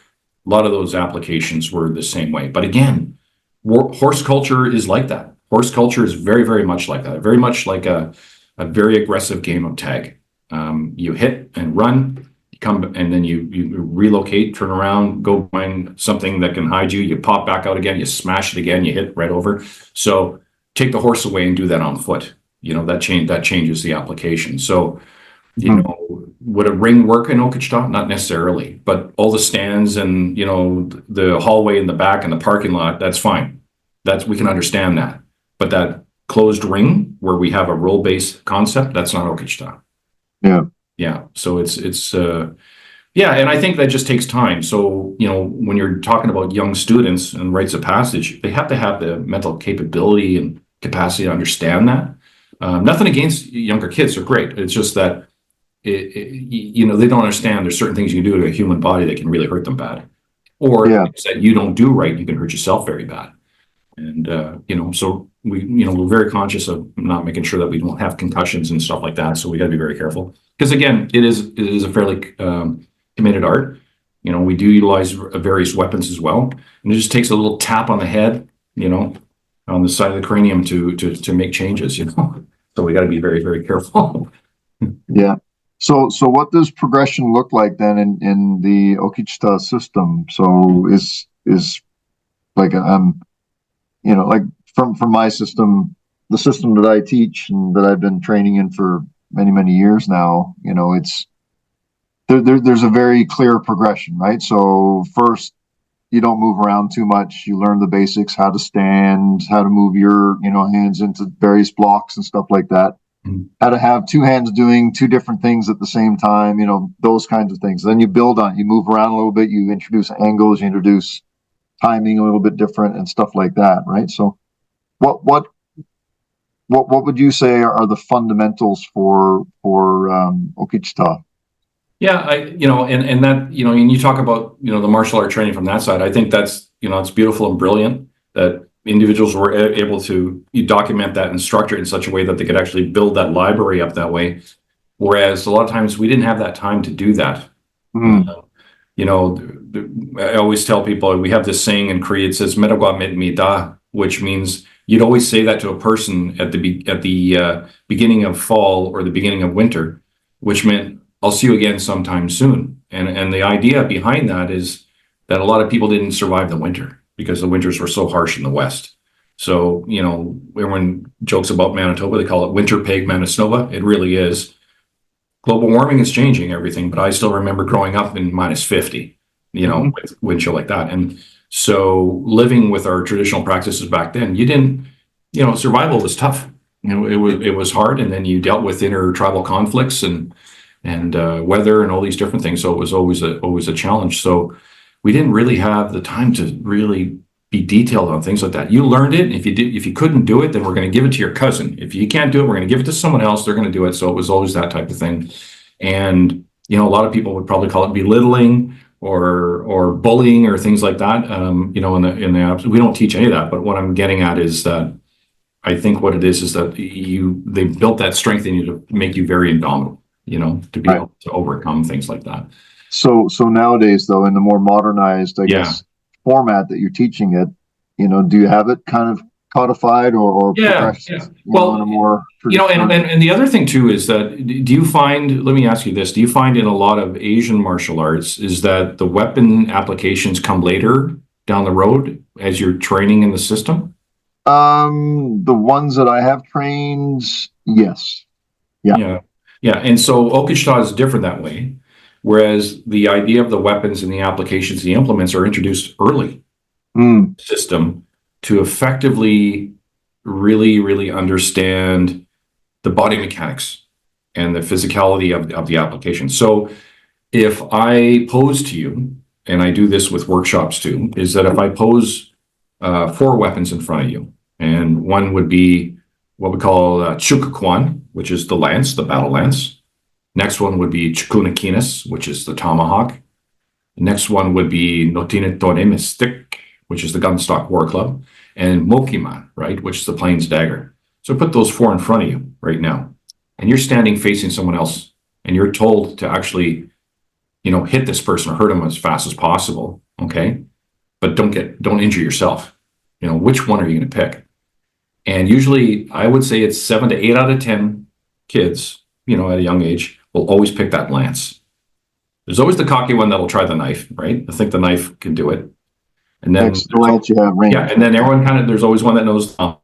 A lot of those applications were the same way. But again, horse culture is like that. Horse culture is very, very much like that. Very much like a very aggressive game of tag. You hit and run, you come and then you relocate, turn around, go find something that can hide you. You pop back out again, you smash it again, you hit right over. So take the horse away and do that on foot. That changes the application. So mhm, would a ring work in Okachita? Not necessarily, but all the stands and, the hallway in the back and the parking lot, that's fine. We can understand that. But that closed ring where we have a role-based concept, that's not Okachita. yeah, Yeah. So yeah. And I think that just takes time. So, when you're talking about young students and rites of passage, they have to have the mental capability and capacity to understand that. Nothing against younger kids, they're great. It's just that they don't understand there's certain things you can do to a human body that can really hurt them bad, or yeah, things that you don't do right, you can hurt yourself very bad. And so we're very conscious of not making sure that we don't have concussions and stuff like that. So we got to be very careful because again, it is a fairly committed art. We do utilize various weapons as well, and it just takes a little tap on the head, on the side of the cranium to make changes. So we got to be very, very careful. yeah. So what does progression look like then in the Okichita system? So is like like from my system, the system that I teach and that I've been training in for many, many years now, it's there's a very clear progression, right? So first, you don't move around too much. You learn the basics, how to stand, how to move your, hands into various blocks and stuff like that. How to have two hands doing two different things at the same time, those kinds of things. Then you build on it. You move around a little bit. You introduce angles. You introduce timing a little bit different and stuff like that, right? So what what what would you say are the fundamentals for Okichita? Yeah, and that, and you talk about, the martial art training from that side. I think that's, it's beautiful and brilliant that individuals were able to document that and structure it in such a way that they could actually build that library up that way. Whereas a lot of times we didn't have that time to do that. Mm, I always tell people we have this saying in Cree. It says "Metagwa mit mi da," which means you'd always say that to a person at the beginning of fall or the beginning of winter. which meant I'll see you again sometime soon. And the idea behind that is that a lot of people didn't survive the winter because the winters were so harsh in the West. So, everyone jokes about Manitoba, they call it winter pig Manitoba. It really is. Global warming is changing everything, but I still remember growing up in -50, with wind chill like that. And so living with our traditional practices back then, you didn't, survival was tough. It was hard, and then you dealt with intertribal conflicts and weather and all these different things. So it was always a challenge. So we didn't really have the time to really be detailed on things like that. You learned it. If you couldn't do it, then we're going to give it to your cousin. If you can't do it, we're going to give it to someone else. They're going to do it. So it was always that type of thing. And a lot of people would probably call it belittling or bullying or things like that. We don't teach any of that. But what I'm getting at is that I think what it is that they built that strength in you to make you very indomitable. To be able to overcome things like that. So nowadays, though, in the more modernized, I guess, format that you're teaching it, do you have it kind of codified or progressed, well, in a more and the other thing too is that do you find, let me ask you this, do you find in a lot of Asian martial arts is that the weapon applications come later down the road as you're training in the system? The ones that I have trained, yes. Yeah. And so Okichita is different that way. Whereas the idea of the weapons and the applications, the implements are introduced early system to effectively really, really understand the body mechanics and the physicality of the application. So if I pose to you, and I do this with workshops too, is that if I pose 4 weapons in front of you, and one would be what we call chukakwan, which is the lance, the battle lance. Next one would be chukunakinas, which is the tomahawk. The next one would be notinetone stick, which is the gunstock war club, and mokiman, right, which is the plains dagger. So put those 4 in front of you right now, and you're standing facing someone else, and you're told to actually, hit this person or hurt them as fast as possible, okay? But don't injure yourself. Which one are you going to pick? And usually, I would say it's 7 to 8 out of 10 kids, at a young age, will always pick that lance. There's always the cocky one that'll try the knife, right? I think the knife can do it. And then the lance you have range. Yeah, and then everyone there's always one that knows no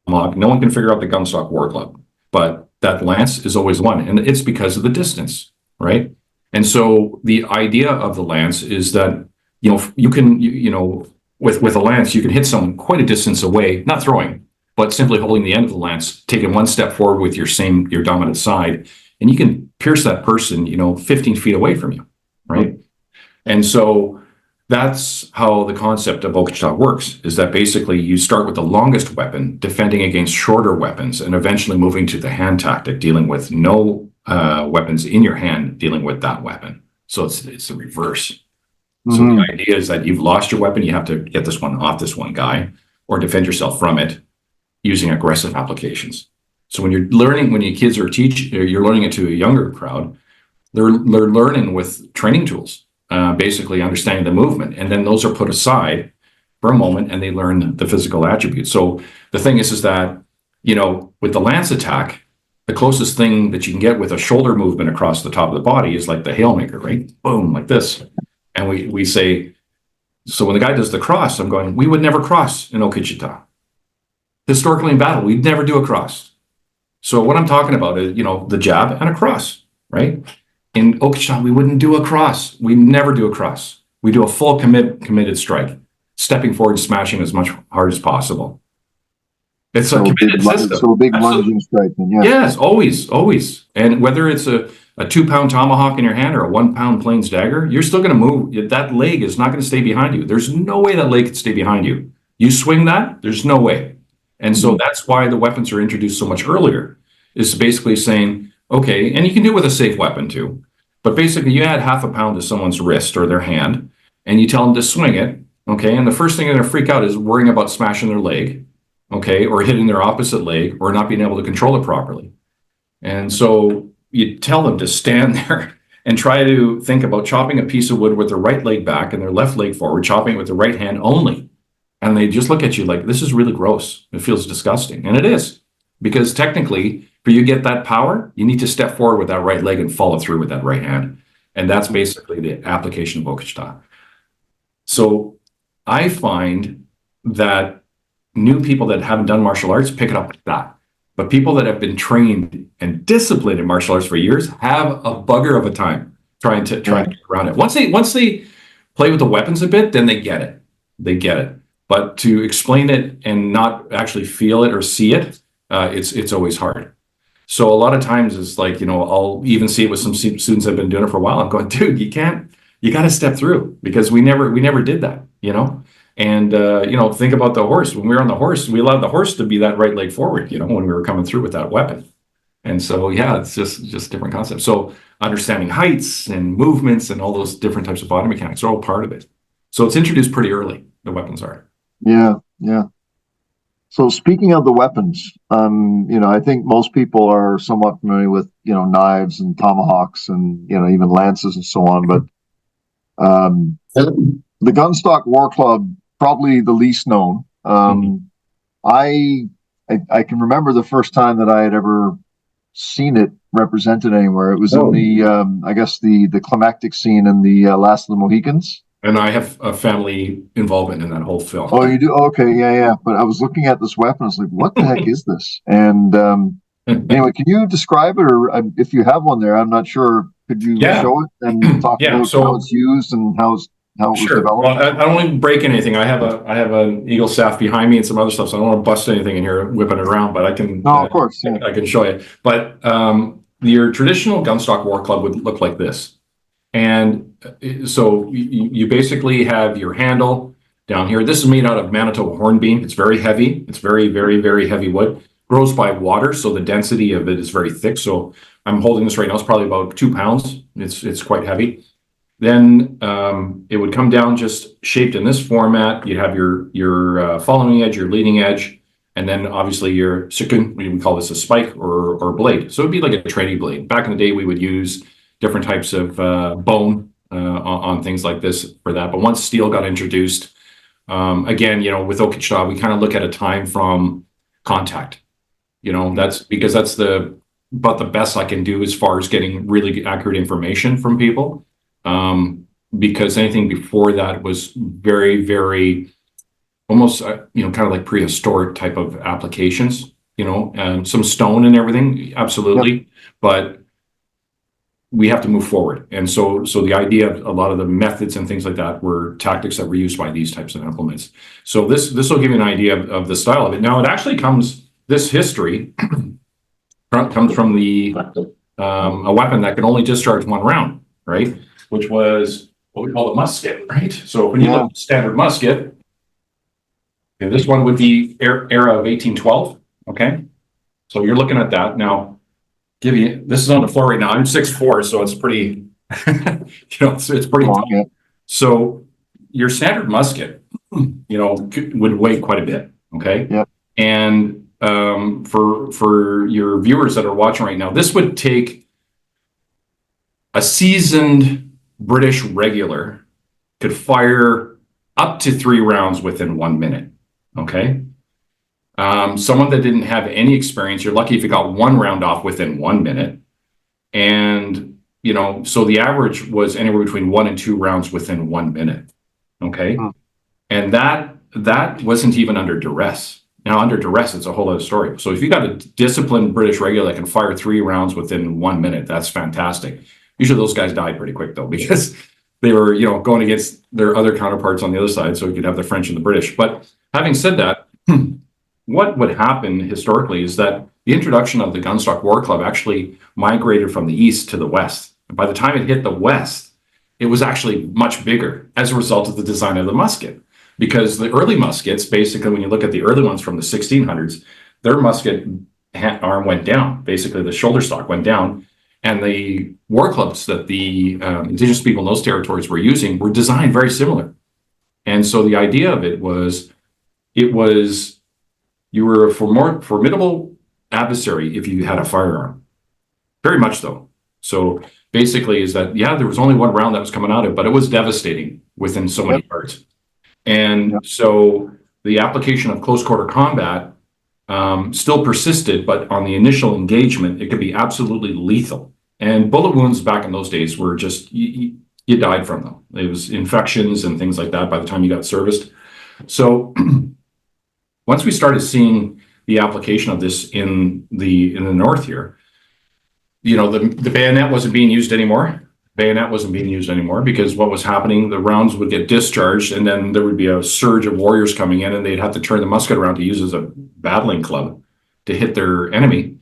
one can figure out the gunstock war club, but that lance is always one, and it's because of the distance, right? And so the idea of the lance is that you can with a lance you can hit someone quite a distance away, not throwing, but simply holding the end of the lance, taking one step forward with your dominant side, and you can pierce that person, 15 feet away from you, right? And so that's how the concept of Okichita works, is that basically you start with the longest weapon, defending against shorter weapons, and eventually moving to the hand tactic, dealing with no weapons in your hand, dealing with that weapon. So it's the reverse. So the idea is that you've lost your weapon, you have to get this one off this one guy, or defend yourself from it using aggressive applications. So when your kids are you're learning it to a younger crowd, they're learning with training tools, basically understanding the movement, and then those are put aside for a moment, and they learn the physical attributes. So the thing is that with the lance attack, the closest thing that you can get with a shoulder movement across the top of the body is like the Hailmaker, right? Boom, like this. And we say, so when the guy does the cross, I'm going, we would never cross in Okichita. Historically in battle, we'd never do a cross. So what I'm talking about is, the jab and a cross, right? In Okichita, we wouldn't do a cross. We never do a cross. We do a full committed strike, stepping forward, smashing as much hard as possible. It's a committed system. So a big lunging strike, then, yeah. Yes, always. And whether it's a 2-pound tomahawk in your hand or a 1-pound plains dagger, you're still going to move. That leg is not going to stay behind you. There's no way that leg could stay behind you. You swing that, there's no way. And so that's why the weapons are introduced so much earlier, is basically saying, okay, and you can do it with a safe weapon too, but basically you add half a pound to someone's wrist or their hand, and you tell them to swing it, okay, and the first thing they're going to freak out is worrying about smashing their leg, okay, or hitting their opposite leg, or not being able to control it properly. And so you tell them to stand there and try to think about chopping a piece of wood with their right leg back and their left leg forward, chopping it with the right hand only. And they just look at you like, this is really gross. It feels disgusting. And it is, because technically For you to get that power, you need to step forward with that right leg and follow through with that right hand. And that's basically the application of Okichita. So I find that new people that haven't done martial arts pick it up like that. But people that have been trained and disciplined in martial arts for years have a bugger of a time trying to get around it. Once they play with the weapons a bit, then they get it. They get it. But to explain it and not actually feel it or see it, it's always hard. So a lot of times it's like, you know, I'll even see it with some students that have been doing it for a while. I'm going, dude, you got to step through, because we never did that, you know? And, you know, think about the horse. When we were on the horse, we allowed the horse to be that right leg forward, you know, when we were coming through with that weapon. And so, yeah, it's just different concepts. So understanding heights and movements and all those different types of body mechanics are all part of it. So it's introduced pretty early, the weapons are. Yeah, yeah. So speaking of the weapons, you know, I think most people are somewhat familiar with, you know, knives and tomahawks and, you know, even lances and so on. But the Gunstock War Club, probably the least known. I can remember the first time that I had ever seen it represented anywhere. It was in the, I guess, the climactic scene in the Last of the Mohicans. And I have a family involvement in that whole film. Oh, you do? Okay, yeah. But I was looking at this weapon. I was like, what the heck is this? And anyway, can you describe it? Or if you have one there, I'm not sure. Could you show it and talk about how it's used and how it was developed? Well, I don't want to break anything. I have an eagle staff behind me and some other stuff, so I don't want to bust anything in here whipping it around, but I can. No, of course. Yeah. I can show you. But your traditional Gunstock War Club would look like this. And so you basically have your handle down here. This is made out of Manitoba hornbeam. It's very heavy. It's very, very, very heavy wood. Grows by water, so the density of it is very thick. So I'm holding this right now. It's probably about 2 pounds. It's quite heavy. Then it would come down just shaped in this format. You'd have your following edge, your leading edge, and then obviously your sikun. We call this a spike or blade. So it'd be like a training blade. Back in the day, we would use different types of bone on things like this for that. But once steel got introduced, again, you know, with Okichita, we kind of look at a time from contact. You know, that's because that's about the best I can do as far as getting really accurate information from people. Because anything before that was very, very almost, you know, kind of like prehistoric type of applications, you know, some stone and everything. Absolutely. Yep. But we have to move forward. And so the idea of a lot of the methods and things like that were tactics that were used by these types of implements. So this will give you an idea of the style of it. Now it actually this history comes from a weapon that can only discharge one round, right? Which was what we call a musket, right? So when you look at standard musket, okay, this one would be era of 1812, okay? So you're looking at that. Now, this is on the floor right now. I'm 6'4", so it's pretty, you know, it's pretty long. Yeah. So your standard musket, you know, would weigh quite a bit, okay? Yeah. And for your viewers that are watching right now, this would take a seasoned British regular could fire up to 3 rounds within 1 minute, okay? Someone that didn't have any experience, you're lucky if you got 1 round off within 1 minute. And, you know, so the average was anywhere between 1 and 2 rounds within 1 minute, okay? And that wasn't even under duress. Now, under duress, it's a whole other story. So if you got a disciplined British regular that can fire 3 rounds within 1 minute, that's fantastic. Usually those guys died pretty quick, though, because they were, you know, going against their other counterparts on the other side. So you could have the French and the British. But having said that, what would happen historically is that the introduction of the Gunstock War Club actually migrated from the east to the west. And by the time it hit the west, it was actually much bigger as a result of the design of the musket. Because the early muskets, basically, when you look at the early ones from the 1600s, their musket arm went down. Basically, the shoulder stock went down. And the war clubs that the indigenous people in those territories were using were designed very similar. And so the idea of it was you were a more formidable adversary if you had a firearm. Very much so. So basically is that, yeah, there was only 1 round that was coming out of it, but it was devastating within so many yards. And so the application of close quarter combat still persisted, but on the initial engagement, it could be absolutely lethal. And bullet wounds back in those days were just, you died from them. It was infections and things like that by the time you got serviced. So once we started seeing the application of this in the north here, the bayonet wasn't being used anymore. Because what was happening, the rounds would get discharged, and then there would be a surge of warriors coming in, and they'd have to turn the musket around to use as a battling club to hit their enemy.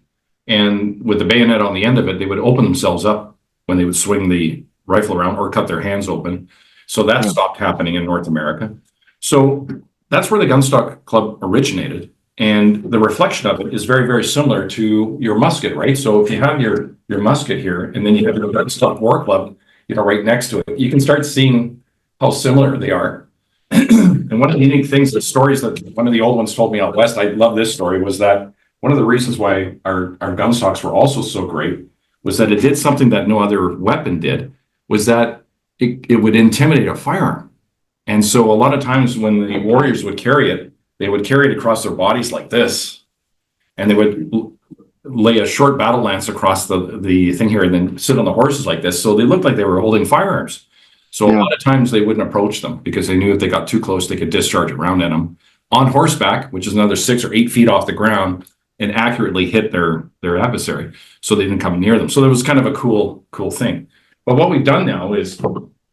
And with the bayonet on the end of it, they would open themselves up when they would swing the rifle around or cut their hands open. So that stopped happening in North America. So that's where the Gunstock Club originated. And the reflection of it is very, very similar to your musket, right? So if you have your musket here, and then you have your Gunstock War Club, right next to it, you can start seeing how similar they are. And one of the unique things, the stories that one of the old ones told me out west, I love this story, was that one of the reasons why our gunstocks were also so great was that it did something that no other weapon did, was that it would intimidate a firearm. And so a lot of times when the warriors would carry it, they would carry it across their bodies like this, and they would lay a short battle lance across the thing here and then sit on the horses like this. So they looked like they were holding firearms. So a lot of times they wouldn't approach them because they knew if they got too close, they could discharge a round at them on horseback, which is another 6 or 8 feet off the ground, and accurately hit their adversary. So they didn't come near them. So there was kind of a cool thing. But what we've done now is,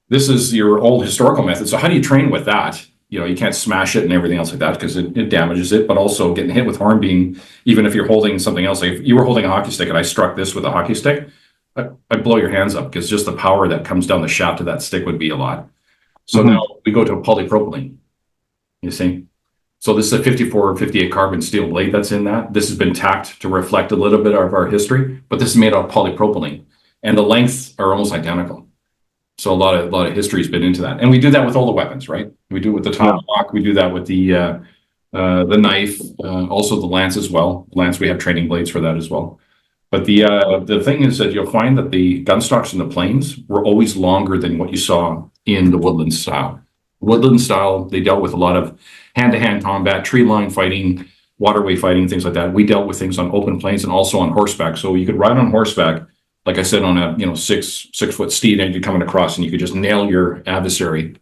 this is your old historical method. So how do you train with that? You can't smash it and everything else like that because it damages it, but also getting hit with hornbeam, even if you're holding something else, like if you were holding a hockey stick and I struck this with a hockey stick, I'd blow your hands up because just the power that comes down the shaft of that stick would be a lot. So now we go to a polypropylene, you see? So this is a 54 or 58 carbon steel blade that's in that. This has been tacked to reflect a little bit of our history, but this is made out of polypropylene, and the lengths are almost identical. So a lot of history has been into that, and we do that with all the weapons, right? We do it with the tomahawk, we do that with the knife, also the lance as well. Lance, we have training blades for that as well. But the thing is that you'll find that the gunstocks in the plains were always longer than what you saw in the woodland style. Woodland style, they dealt with a lot of hand-to-hand combat, tree line fighting, waterway fighting, things like that. We dealt with things on open plains and also on horseback. So you could ride on horseback, like I said, on a 6 foot steed, and you're coming across, and you could just nail your adversary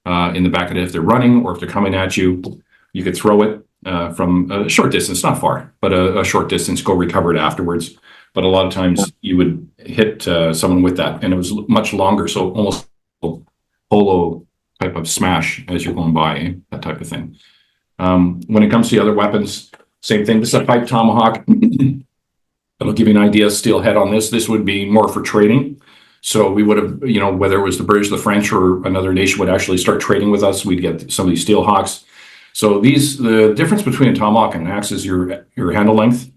in the back of it if they're running or if they're coming at you. You could throw it from a short distance, not far, but a short distance, go recover it afterwards. But a lot of times you would hit someone with that, and it was much longer, so almost polo type of smash as you're going by, that type of thing. When it comes to the other weapons, same thing. This is a pipe tomahawk. That'll give you an idea, steel head on this. This would be more for trading. So we would have, whether it was the British, the French, or another nation would actually start trading with us, we'd get some of these steel hawks. So the difference between a tomahawk and an axe is your handle length,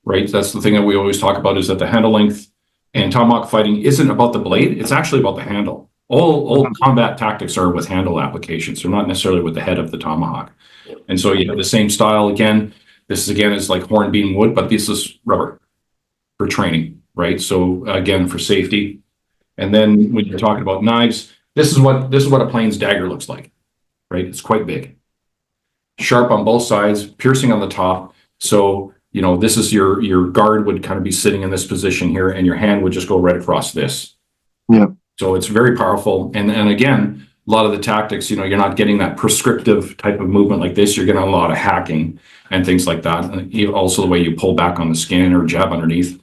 right? That's the thing that we always talk about, is that the handle length and tomahawk fighting isn't about the blade, it's actually about the handle. All combat tactics are with handle applications. They're not necessarily with the head of the tomahawk. And so you have the same style again. This is like hornbeam wood, but this is rubber for training, right? So again, for safety. And then when you're talking about knives, this is what a Plains dagger looks like, right? It's quite big, sharp on both sides, piercing on the top. So this is your guard would kind of be sitting in this position here, and your hand would just go right across this. Yeah. So it's very powerful. And again, a lot of the tactics, you're not getting that prescriptive type of movement like this. You're getting a lot of hacking and things like that. And also the way you pull back on the skin or jab underneath,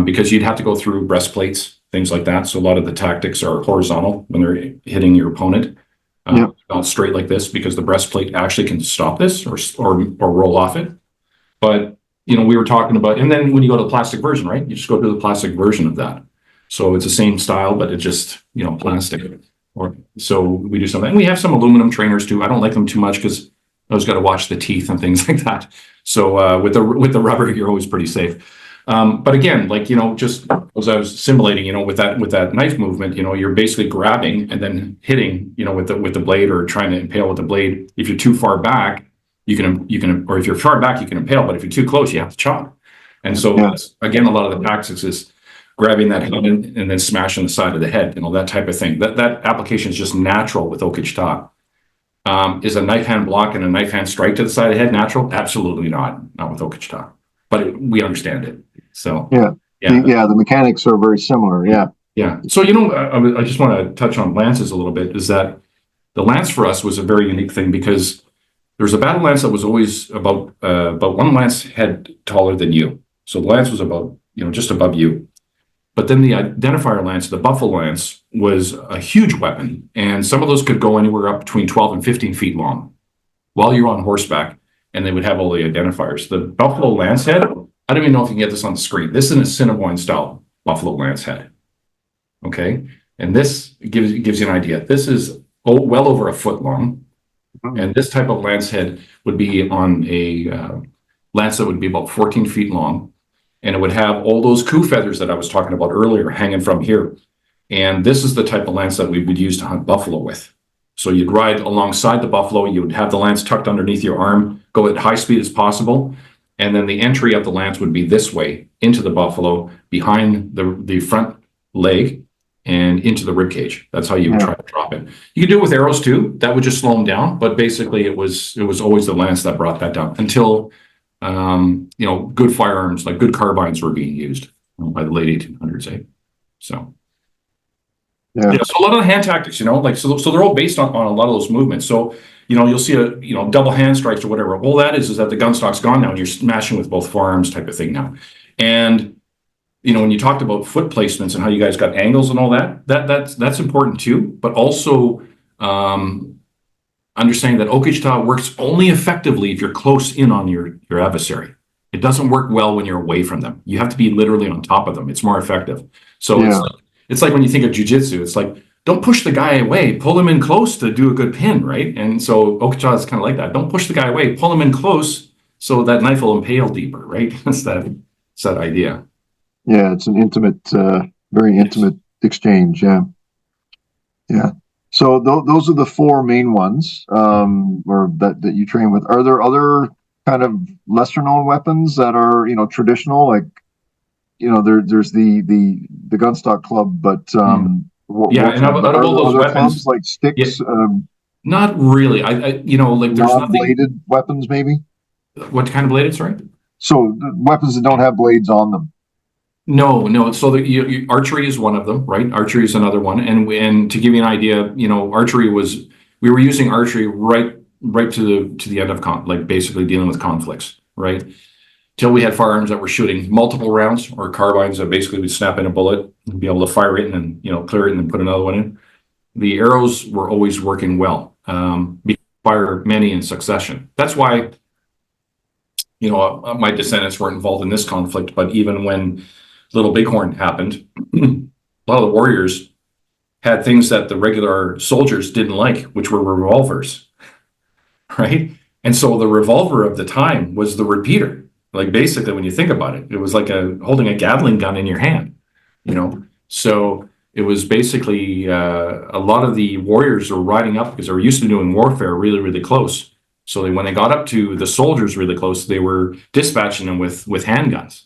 because you'd have to go through breastplates, things like that. So a lot of the tactics are horizontal when they're hitting your opponent, not straight like this, because the breastplate actually can stop this or roll off it. But we were talking about, and then when you go to the plastic version, right? You just go to the plastic version of that. So it's the same style, but it's just plastic. So we do something. And we have some aluminum trainers too. I don't like them too much because I always got to watch the teeth and things like that. So with the rubber, you're always pretty safe. But again, just as I was simulating, with that knife movement, you're basically grabbing and then hitting, with the blade, or trying to impale with the blade. If you're too far back, you can, or if you're far back, you can impale. But if you're too close, you have to chop. And so again, a lot of the tactics is grabbing that head and then smashing the side of the head, that type of thing. That application is just natural with Okichita. Is a knife hand block and a knife hand strike to the side of the head natural? Absolutely not. Not with Okichita. But we understand it. So, Yeah. yeah. The mechanics are very similar. Yeah. Yeah. So, I just want to touch on lances a little bit, is that the lance for us was a very unique thing because there was a battle lance that was always about one lance head taller than you. So the lance was about, just above you. But then the identifier lance, the buffalo lance, was a huge weapon. And some of those could go anywhere up between 12 and 15 feet long while you're on horseback. And they would have all the identifiers. The buffalo lance head, I don't even know if you can get this on the screen. This is an Assiniboine style buffalo lance head. Okay. And this gives you an idea. This is well over a foot long. And this type of lance head would be on a lance that would be about 14 feet long. And it would have all those coup feathers that I was talking about earlier hanging from here. And this is the type of lance that we would use to hunt buffalo with. So you'd ride alongside the buffalo, you would have the lance tucked underneath your arm, go at high speed as possible. And then the entry of the lance would be this way into the buffalo, behind the front leg and into the rib cage. That's how you would try to drop it. You could do it with arrows too. That would just slow them down. But basically it was always the lance that brought that down until good firearms, like good carbines, were being used by the late 1800s. So so a lot of the hand tactics, so they're all based on a lot of those movements. So you'll see a double hand strikes or whatever. All that is that the gun stock's gone now and you're smashing with both forearms type of thing now. And when you talked about foot placements and how you guys got angles and all that's important too. But also understanding that Okichita works only effectively if you're close in on your adversary. It doesn't work well when you're away from them. You have to be literally on top of them. It's more effective. So it's like when you think of jujitsu, it's like, don't push the guy away, pull him in close to do a good pin, right? And so Okichita is kind of like that. Don't push the guy away, pull him in close so that knife will impale deeper, right? It's that idea. Yeah, it's an intimate, very intimate exchange. Yeah. So those are the four main ones, or that you train with. Are there other kind of lesser known weapons that are traditional? Like there's the Gunstock Club, but and out of all those weapons, clubs like sticks? Not really. Like there's nothing. Bladed weapons, maybe. What kind of bladed? Sorry. So weapons that don't have blades on them. No. So archery is one of them, right? Archery is another one. And to give you an idea, we were using archery right to the end of basically dealing with conflicts, right? Till we had firearms that were shooting multiple rounds, or carbines that basically would snap in a bullet and be able to fire it and then clear it and then put another one in. The arrows were always working well. Fire many in succession. That's why my descendants weren't involved in this conflict, but even when Little Bighorn happened, a lot of the warriors had things that the regular soldiers didn't like, which were revolvers, right? And so the revolver of the time was the repeater. Like basically, when you think about it, it was like holding a Gatling gun in your hand, So it was basically a lot of the warriors were riding up because they were used to doing warfare really, really close. So when they got up to the soldiers really close, they were dispatching them with handguns,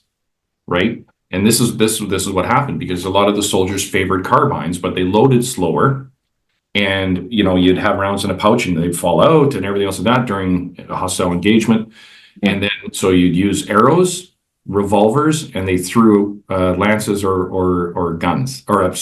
right? And this is what happened, because a lot of the soldiers favored carbines, but they loaded slower. And you'd have rounds in a pouch and they'd fall out and everything else like that during a hostile engagement. And then so you'd use arrows, revolvers, and they threw lances or guns, or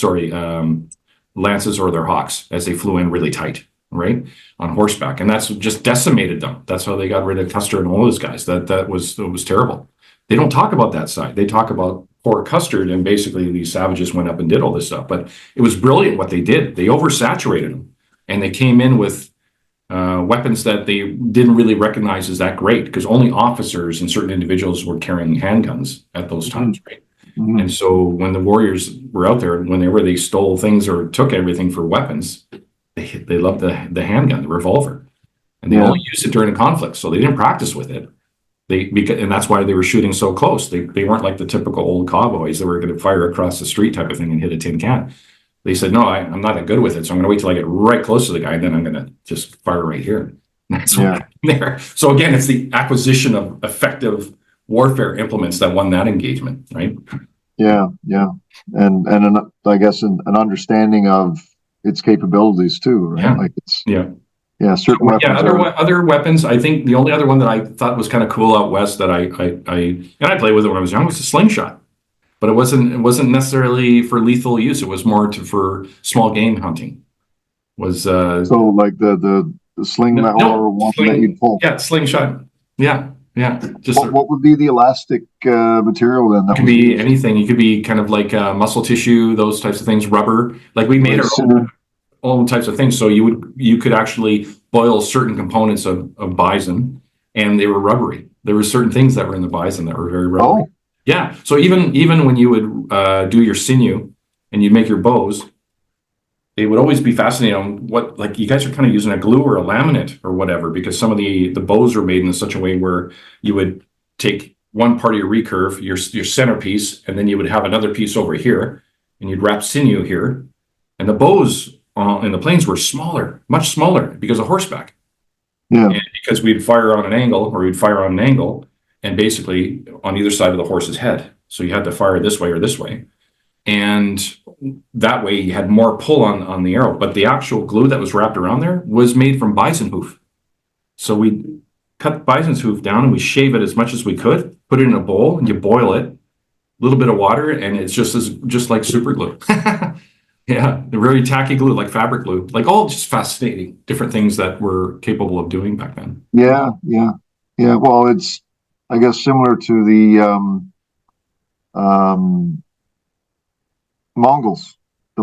lances or their hawks as they flew in really tight, right, on horseback. And that's just decimated them. That's how they got rid of Custer and all those guys. It was terrible. They don't talk about that side. They talk about poor Custer, and basically these savages went up and did all this stuff. But it was brilliant what they did. They oversaturated them, and they came in with weapons that they didn't really recognize as that great, because only officers and certain individuals were carrying handguns at those times, right? Mm-hmm. And so when the warriors were out there, whenever they stole things or took everything for weapons, they loved the handgun, the revolver, and they only used it during a conflict, so they didn't practice with it. And that's why they were shooting so close. They weren't like the typical old cowboys that were going to fire across the street type of thing and hit a tin can. They said, no, I'm not that good with it, so I'm going to wait till I get right close to the guy, and then I'm going to just fire right here. That's what happened there. So again, it's the acquisition of effective warfare implements that won that engagement, right? Yeah, and I guess an understanding of its capabilities too, right? Yeah. Like it's Yeah, certain Yeah, weapons are. other weapons. I think the only other one that I thought was kind of cool out west that I played with it when I was young was a slingshot, but it wasn't necessarily for lethal use. It was more for small game hunting. Was So like the sling that, or no one that you'd pull. yeah, slingshot. Yeah, yeah. Just What would be the elastic material then it that could was be used? anything. You could be kind of like muscle tissue, those types of things, rubber. Like we made Like our cinder? own types of things. So you could actually boil certain components of bison, and they were rubbery. There were certain things that were in the bison that were very rubbery. Oh, Yeah. So even when you would do your sinew and you'd make your bows, they would always be fascinated on what, like, you guys are kind of using a glue or a laminate or whatever, because some of the bows are made in such a way where you would take one part of your recurve, your centerpiece, and then you would have another piece over here, and you'd wrap sinew here. And the bows in the plains were smaller, much smaller because of horseback. yeah. And because we'd fire on an angle, or we'd fire on an angle, and basically on either side of the horse's head. So you had to fire this way or this way. And that way you had more pull on the arrow. But the actual glue that was wrapped around there was made from bison hoof. So we cut bison's hoof down and we shave it as much as we could, put it in a bowl, and you boil it, a little bit of water, and it's just like super glue. Yeah, the really tacky glue, like fabric glue, like all just fascinating different things that we're capable of doing back then. Yeah, yeah, yeah. Well, it's, I guess, similar to the um, Mongols. The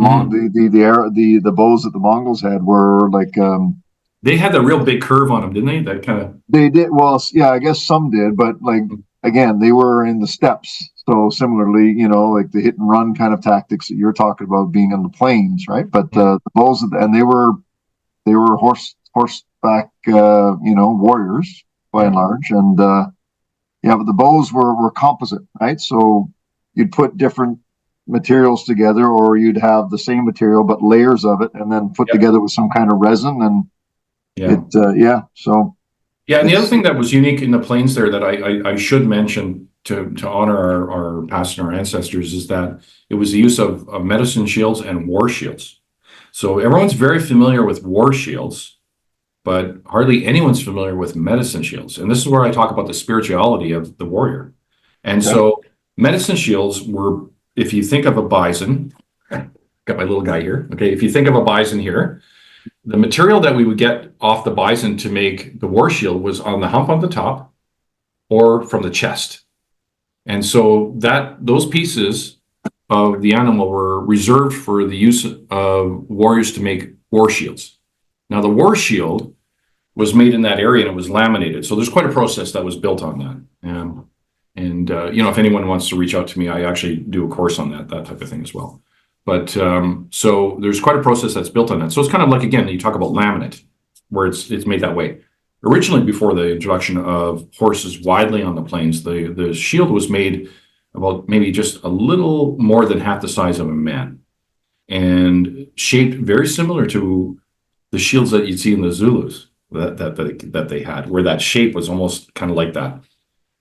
bows that the Mongols had were like They had the real big curve on them, didn't they? That kind of. they did well. Yeah, I guess some did, but like again, they were in the steppes. So similarly, like the hit and run kind of tactics that you're talking about being on the plains, right? But the bows, and they were horseback, warriors by and large, and yeah, but the bows were composite, right? So you'd put different materials together, or you'd have the same material but layers of it, and then put Yep. together with some kind of resin, and Yeah. yeah. So Yeah, and the other it's thing that was unique in the plains there that I should mention to honor our past and our ancestors is that it was the use of medicine shields and war shields. So everyone's very familiar with war shields, but hardly anyone's familiar with medicine shields. And this is where I talk about the spirituality of the warrior. And okay. so medicine shields were, if you think of a bison, got my little guy here. Okay, if you think of a bison here, the material that we would get off the bison to make the war shield was on the hump on the top or from the chest. And so those pieces of the animal were reserved for the use of warriors to make war shields. Now, the war shield was made in that area and it was laminated. So there's quite a process that was built on that. If anyone wants to reach out to me, I actually do a course on that type of thing as well. But so there's quite a process that's built on that. So it's kind of like, again, you talk about laminate, where it's made that way. Originally, before the introduction of horses widely on the plains, the shield was made about maybe just a little more than half the size of a man, and shaped very similar to the shields that you'd see in the Zulus that they had, where that shape was almost kind of like that.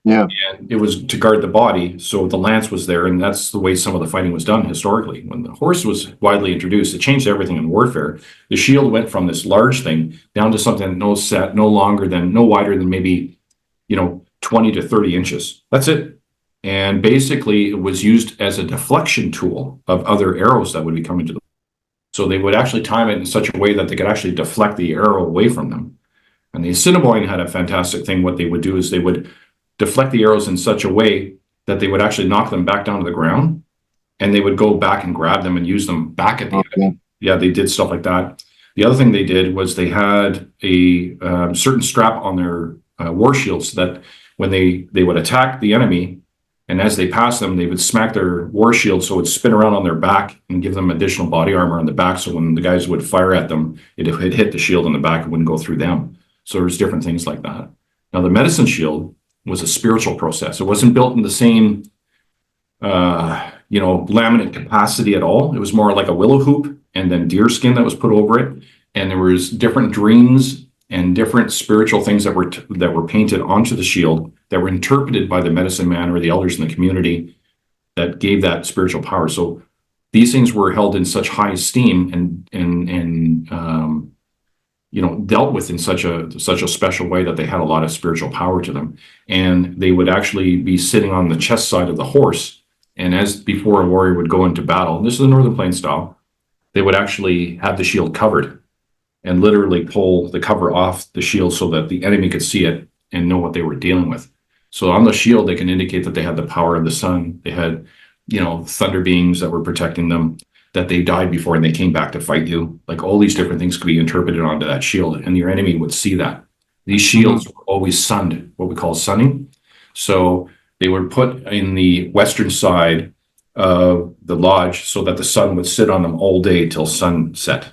Yeah. And it was to guard the body, so the lance was there, and that's the way some of the fighting was done historically. When the horse was widely introduced, it changed everything in warfare. The shield went from this large thing down to something no wider than maybe 20 to 30 inches. That's it. And basically, it was used as a deflection tool of other arrows that would be coming to them. So they would actually time it in such a way that they could actually deflect the arrow away from them. And the Assiniboine had a fantastic thing. What they would do is they would deflect the arrows in such a way that they would actually knock them back down to the ground, and they would go back and grab them and use them back at the enemy. Yeah, they did stuff like that. The other thing they did was they had a certain strap on their war shields so that when they would attack the enemy, and as they passed them, they would smack their war shield so it would spin around on their back and give them additional body armor on the back. So when the guys would fire at them, it hit the shield on the back, it wouldn't go through them. So there's different things like that. Now, the medicine shield was a spiritual process. It wasn't built in the same, laminate capacity at all. It was more like a willow hoop and then deer skin that was put over it. And there was different dreams and different spiritual things that were painted onto the shield that were interpreted by the medicine man or the elders in the community that gave that spiritual power. So these things were held in such high esteem and dealt with in such a special way that they had a lot of spiritual power to them. And they would actually be sitting on the chest side of the horse. And as before a warrior would go into battle, and this is the Northern Plains style, they would actually have the shield covered and literally pull the cover off the shield so that the enemy could see it and know what they were dealing with. So on the shield, they can indicate that they had the power of the sun. They had, thunder beings that were protecting them, that they died before and they came back to fight you. Like all these different things could be interpreted onto that shield, and your enemy would see that. These shields were always sunned, what we call sunning. So they were put in the western side of the lodge so that the sun would sit on them all day till sunset.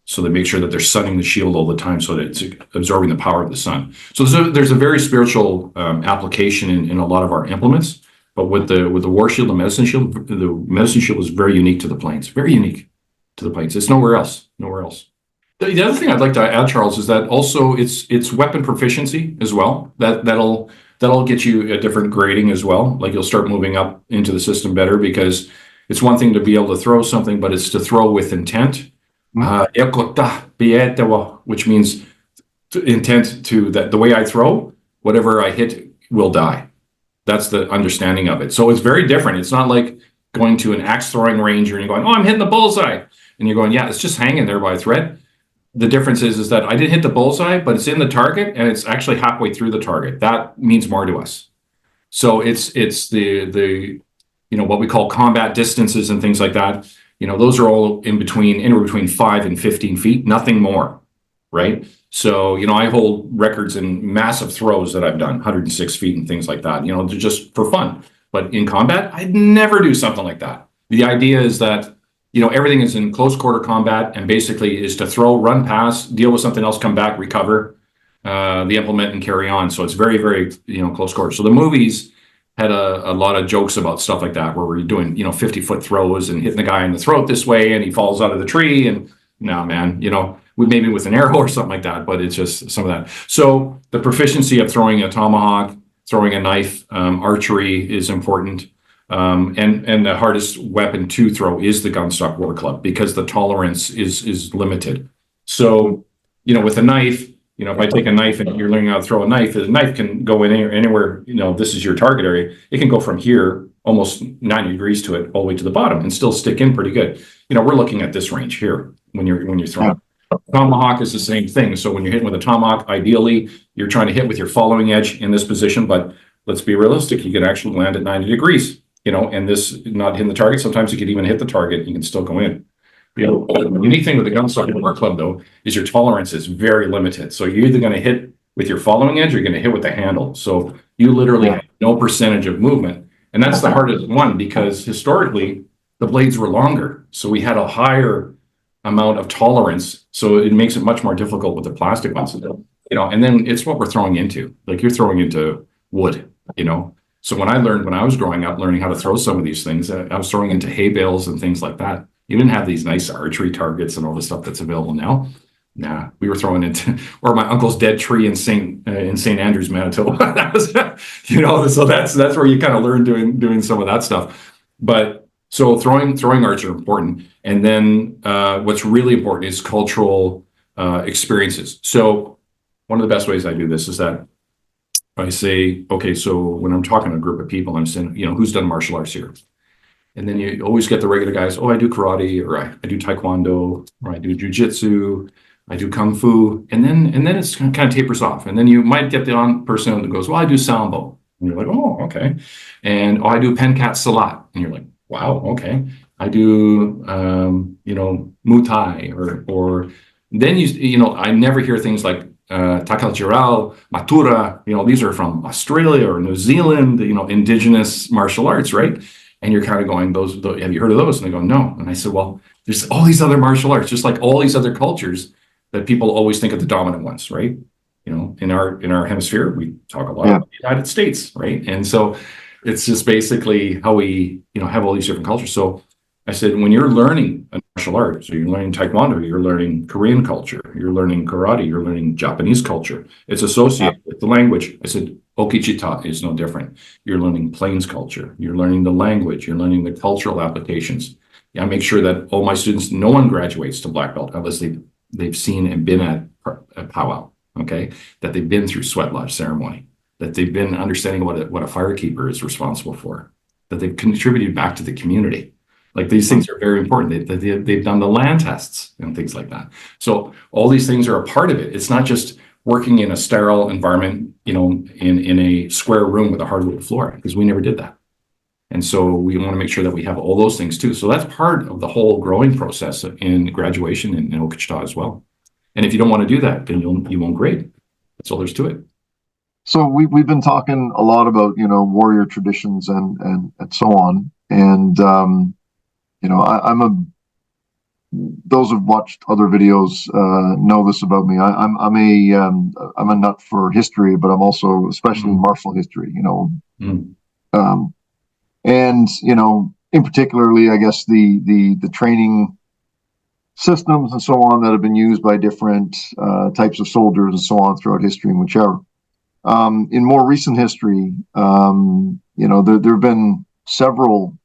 So they make sure that they're sunning the shield all the time so that it's absorbing the power of the sun. So there's a very spiritual application in a lot of our implements. But with the war shield, the medicine shield is very unique to the Plains. Very unique to the Plains. It's nowhere else. Nowhere else. The other thing I'd like to add, Charles, is that also it's weapon proficiency as well. That'll get you a different grading as well. Like you'll start moving up into the system better, because it's one thing to be able to throw something, but it's to throw with intent. Which means intent to that the way I throw, whatever I hit will die. That's the understanding of it. So it's very different. It's not like going to an axe throwing range and you're going, oh, I'm hitting the bullseye. And you're going, yeah, it's just hanging there by a thread. The difference is that I didn't hit the bullseye, but it's in the target and it's actually halfway through the target. That means more to us. So it's the what we call combat distances and things like that. Those are all anywhere between 5 and 15 feet, nothing more, right? So, I hold records in massive throws that I've done, 106 feet and things like that, they're just for fun. But in combat, I'd never do something like that. The idea is that, everything is in close quarter combat, and basically is to throw, run past, deal with something else, come back, recover the implement and carry on. So it's very, very, close quarter. So the movies had a lot of jokes about stuff like that, where we're doing, 50-foot throws and hitting the guy in the throat this way, and he falls out of the tree. And no, man, maybe with an arrow or something like that, but it's just some of that. So the proficiency of throwing a tomahawk, throwing a knife, archery is important. And the hardest weapon to throw is the gunstock war club, because the tolerance is limited. So, with a knife, if I take a knife and you're learning how to throw a knife, the knife can go in anywhere, this is your target area. It can go from here, almost 90 degrees to it, all the way to the bottom and still stick in pretty good. We're looking at this range here when you're throwing. Tomahawk is the same thing. So when you're hitting with a tomahawk, ideally, you're trying to hit with your following edge in this position, but let's be realistic. You can actually land at 90 degrees, and this not hitting the target. Sometimes you could even hit the target. You can still go in. The unique thing with the gunstock war club, though, is your tolerance is very limited. So you're either going to hit with your following edge or you're going to hit with the handle. So you literally have no percentage of movement. And that's the hardest one, because historically, the blades were longer. So we had a higher amount of tolerance. So it makes it much more difficult with the plastic ones. And then it's what we're throwing into. Like you're throwing into wood, So when I was growing up, learning how to throw some of these things, I was throwing into hay bales and things like that. You didn't have these nice archery targets and all the stuff that's available now. Nah, we were throwing into, or my uncle's dead tree in St. Andrews, Manitoba. That was, so that's where you kind of learn doing some of that stuff. But so throwing arts are important. And then what's really important is cultural experiences. So one of the best ways I do this is that I say, okay, so when I'm talking to a group of people, I'm saying, who's done martial arts here? And then you always get the regular guys, oh, I do karate, or I do taekwondo, or I do jujitsu, I do kung fu, and then it's kind of tapers off. And then you might get the person that goes, well, I do sambo. And you're like, oh, okay. And I do penkat salat. And you're like, wow, okay. I do, Muay Thai, or then I never hear things like Takal Matura, these are from Australia or New Zealand, indigenous martial arts, right? And you're kind of going, have you heard of those? And they go, no. And I said, well, there's all these other martial arts, just like all these other cultures that people always think of the dominant ones, right? In our hemisphere, we talk a lot about the United States, right? And so it's just basically how we, have all these different cultures. So I said, when you're learning a martial art, so you're learning Taekwondo, you're learning Korean culture, you're learning karate, you're learning Japanese culture, it's associated with the language. I said, Okichita is no different. You're learning Plains culture, you're learning the language, you're learning the cultural applications. I make sure that all my students, no one graduates to black belt unless they've seen and been at powwow, okay, that they've been through sweat lodge ceremony, that they've been understanding what a firekeeper is responsible for, that they've contributed back to the community. Like these things are very important. They've done the land tests and things like that. So all these things are a part of it. It's not just working in a sterile environment, in a square room with a hardwood floor, because we never did that. And so we want to make sure that we have all those things too. So that's part of the whole growing process in graduation in Okichita as well. And if you don't want to do that, then you won't grade. That's all there's to it. So we've been talking a lot about, warrior traditions and so on. And, those who've watched other videos know this about me. I'm a nut for history, but I'm also especially martial history, and in particularly, I guess the training systems and so on that have been used by different types of soldiers and so on throughout history and whichever. In more recent history, there have been several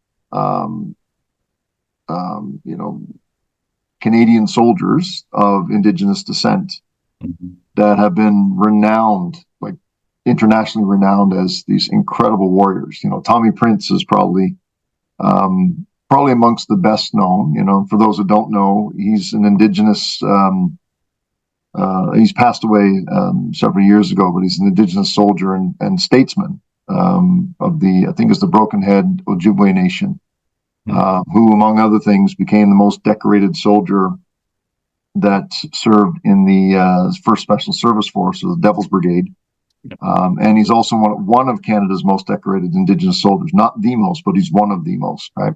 Canadian soldiers of Indigenous descent that have been renowned, like internationally renowned, as these incredible warriors. Tommy Prince is probably amongst the best known. For those who don't know, he's an Indigenous. He's passed away several years ago, but he's an Indigenous soldier and statesman of I think it's the Broken Head Ojibwe Nation. Who, among other things, became the most decorated soldier that served in the 1st Special Service Force, or the Devil's Brigade. And he's also one of Canada's most decorated Indigenous soldiers. Not the most, but he's one of the most, right?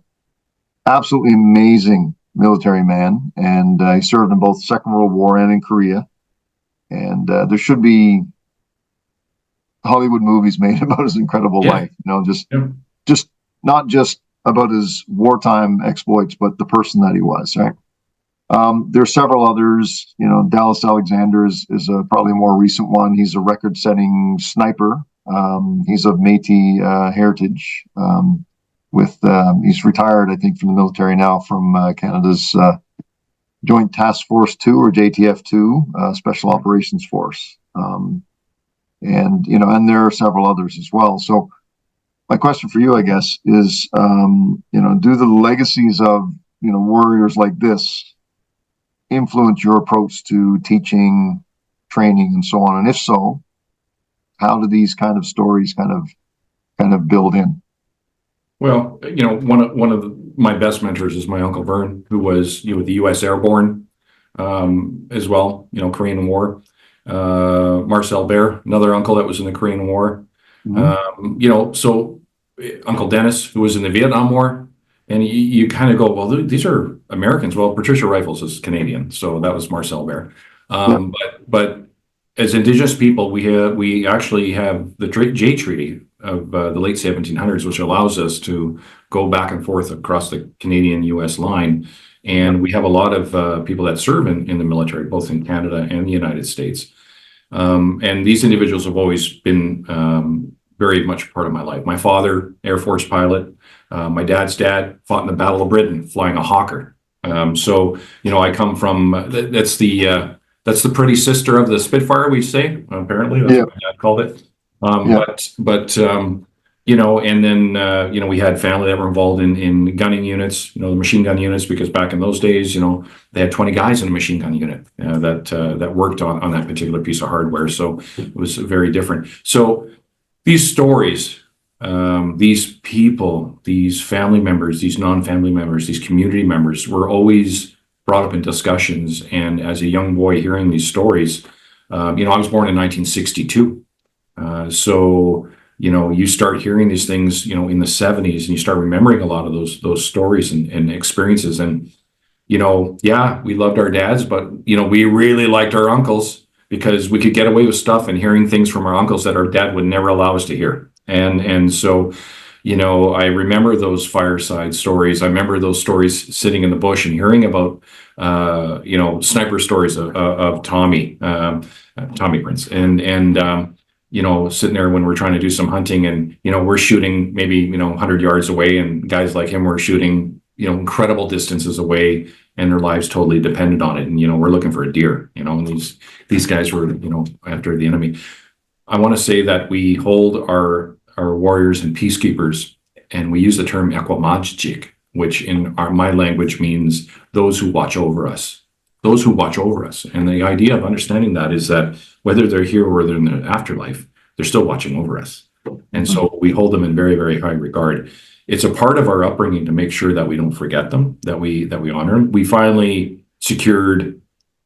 Absolutely amazing military man. And he served in both the Second World War and in Korea. And there should be Hollywood movies made about his incredible life. Just not just about his wartime exploits, but the person that he was, right? There are several others. Dallas Alexander is probably a more recent one. He's a record-setting sniper. He's of Métis heritage. He's retired, I think, from the military now, from Canada's Joint Task Force 2, or JTF 2, Special Operations Force. And there are several others as well. So my question for you, I guess, is, do the legacies of, warriors like this influence your approach to teaching, training, and so on? And if so, how do these kind of stories kind of build in? Well, one of my best mentors is my Uncle Vern, who was, with the U.S. Airborne as well, Korean War. Marcel Bear, another uncle that was in the Korean War. So Uncle Dennis, who was in the Vietnam War, and you kind of go, well, these are Americans. Well, Patricia Rifles is Canadian, so that was Marcel Bear. But as Indigenous people, we actually have the Jay Treaty of the late 1700s, which allows us to go back and forth across the Canadian-U.S. line. And we have a lot of people that serve in the military, both in Canada and the United States. And these individuals have always been very much part of my life. My father, Air Force pilot. My dad's dad fought in the Battle of Britain, flying a Hawker. So I come from that's the pretty sister of the Spitfire, we say. Apparently, that's what my dad called it. And then we had family that were involved in gunning units, the machine gun units, because back in those days, they had 20 guys in a machine gun unit that worked on that particular piece of hardware. So it was very different. So these stories, these people, these family members, these non-family members, these community members were always brought up in discussions. And as a young boy hearing these stories, I was born in 1962. So you start hearing these things, in the 70s, and you start remembering a lot of those stories and experiences. And, we loved our dads, but, we really liked our uncles, because we could get away with stuff and hearing things from our uncles that our dad would never allow us to hear. And so, I remember those fireside stories. I remember those stories sitting in the bush and hearing about, sniper stories of Tommy Prince, and sitting there when we're trying to do some hunting, and, we're shooting maybe, 100 yards away, and guys like him were shooting, incredible distances away, and their lives totally depended on it. And, we're looking for a deer, and these guys were, after the enemy. I want to say that we hold our warriors and peacekeepers, and we use the term Okimakhan, which in my language means those who watch over us. Those who watch over us. And the idea of understanding that is that whether they're here or they're in the afterlife, they're still watching over us. And so we hold them in very, very high regard. It's a part of our upbringing to make sure that we don't forget them, that we honor them. We finally secured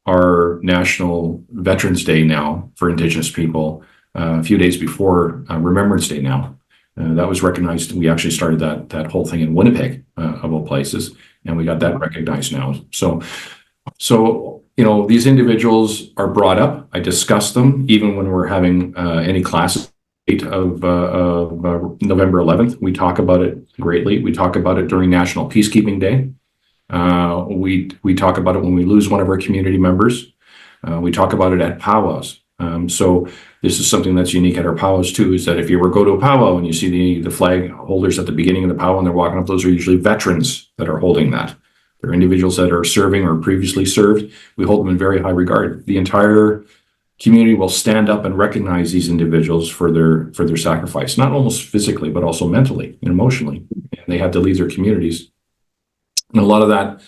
our National Veterans Day now for Indigenous people a few days before Remembrance Day now. That was recognized. We actually started that whole thing in Winnipeg, of all places, and we got that recognized now. So these individuals are brought up. I discuss them even when we're having any classes. Of November 11th, we talk about it greatly. We talk about it during National Peacekeeping Day. We talk about it when we lose one of our community members. We talk about it at powwows. So this is something that's unique at our powwows too, is that if you ever go to a powwow and you see the flag holders at the beginning of the powwow and they're walking up, those are usually veterans that are holding that. They're individuals that are serving or previously served. We hold them in very high regard. The entire community will stand up and recognize these individuals for their sacrifice, not almost physically, but also mentally and emotionally. And they had to leave their communities. And a lot of that,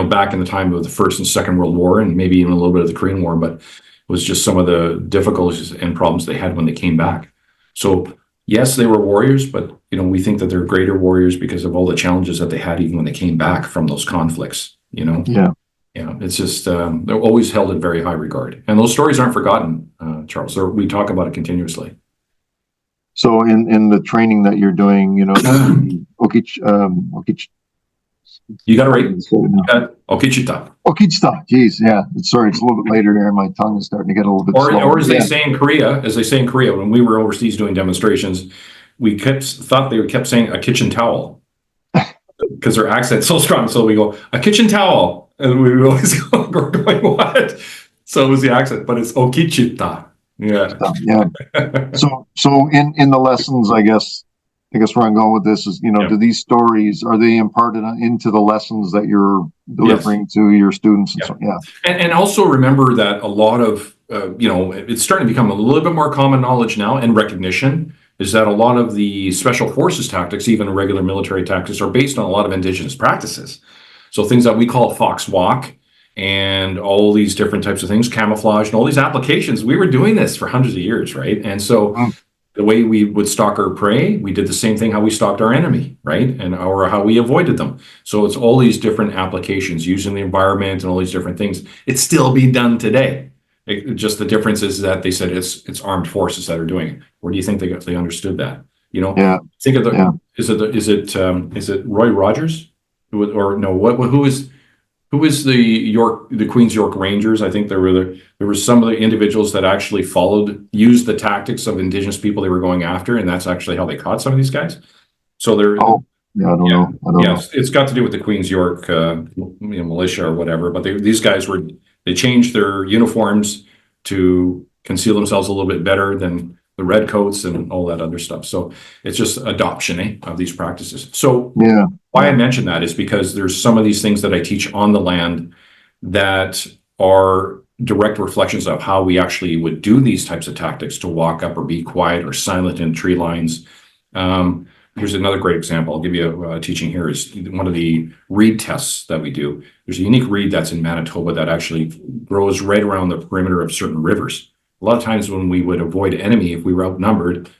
back in the time of the First and Second World War, and maybe even a little bit of the Korean War, but it was just some of the difficulties and problems they had when they came back. So yes, they were warriors, but we think that they're greater warriors because of all the challenges that they had even when they came back from those conflicts. Yeah, it's just they're always held in very high regard, and those stories aren't forgotten, Charles. We talk about it continuously. So in the training that you're doing, You got it right. Okichita. Geez, yeah. Sorry, it's a little bit later there. My tongue is starting to get a little bit slow. Or as they say in Korea, when we were overseas doing demonstrations, we thought they kept saying a kitchen towel because their accent's so strong. So we go a kitchen towel, and we always go going what? So it was the accent, but it's Okichita. Yeah. So in the lessons, I guess where I'm going with this is, do these stories, are they imparted into the lessons that you're delivering to your students? And also remember that a lot of, it's starting to become a little bit more common knowledge now and recognition is that a lot of the special forces tactics, even regular military tactics, are based on a lot of Indigenous practices. So things that we call fox walk and all these different types of things, camouflage and all these applications, we were doing this for hundreds of years, right? And so the way we would stalk our prey, we did the same thing how we stalked our enemy, right? Or how we avoided them. So it's all these different applications using the environment and all these different things. It's still being done today. Just the difference is that they said it's armed forces that are doing it. Where do you think they understood that? Think of is it Roy Rogers? Who is the Queen's York Rangers? I think there were some of the individuals that actually used the tactics of Indigenous people they were going after, and that's actually how they caught some of these guys. So they're I don't know. It's got to do with the Queen's York militia or whatever. But these guys they changed their uniforms to conceal themselves a little bit better than the redcoats and all that other stuff. So it's just adoption of these practices. So why I mention that is because there's some of these things that I teach on the land that are direct reflections of how we actually would do these types of tactics to walk up or be quiet or silent in tree lines. Here's another great example. I'll give you a teaching here is one of the reed tests that we do. There's a unique reed that's in Manitoba that actually grows right around the perimeter of certain rivers. A lot of times when we would avoid enemy, if we were outnumbered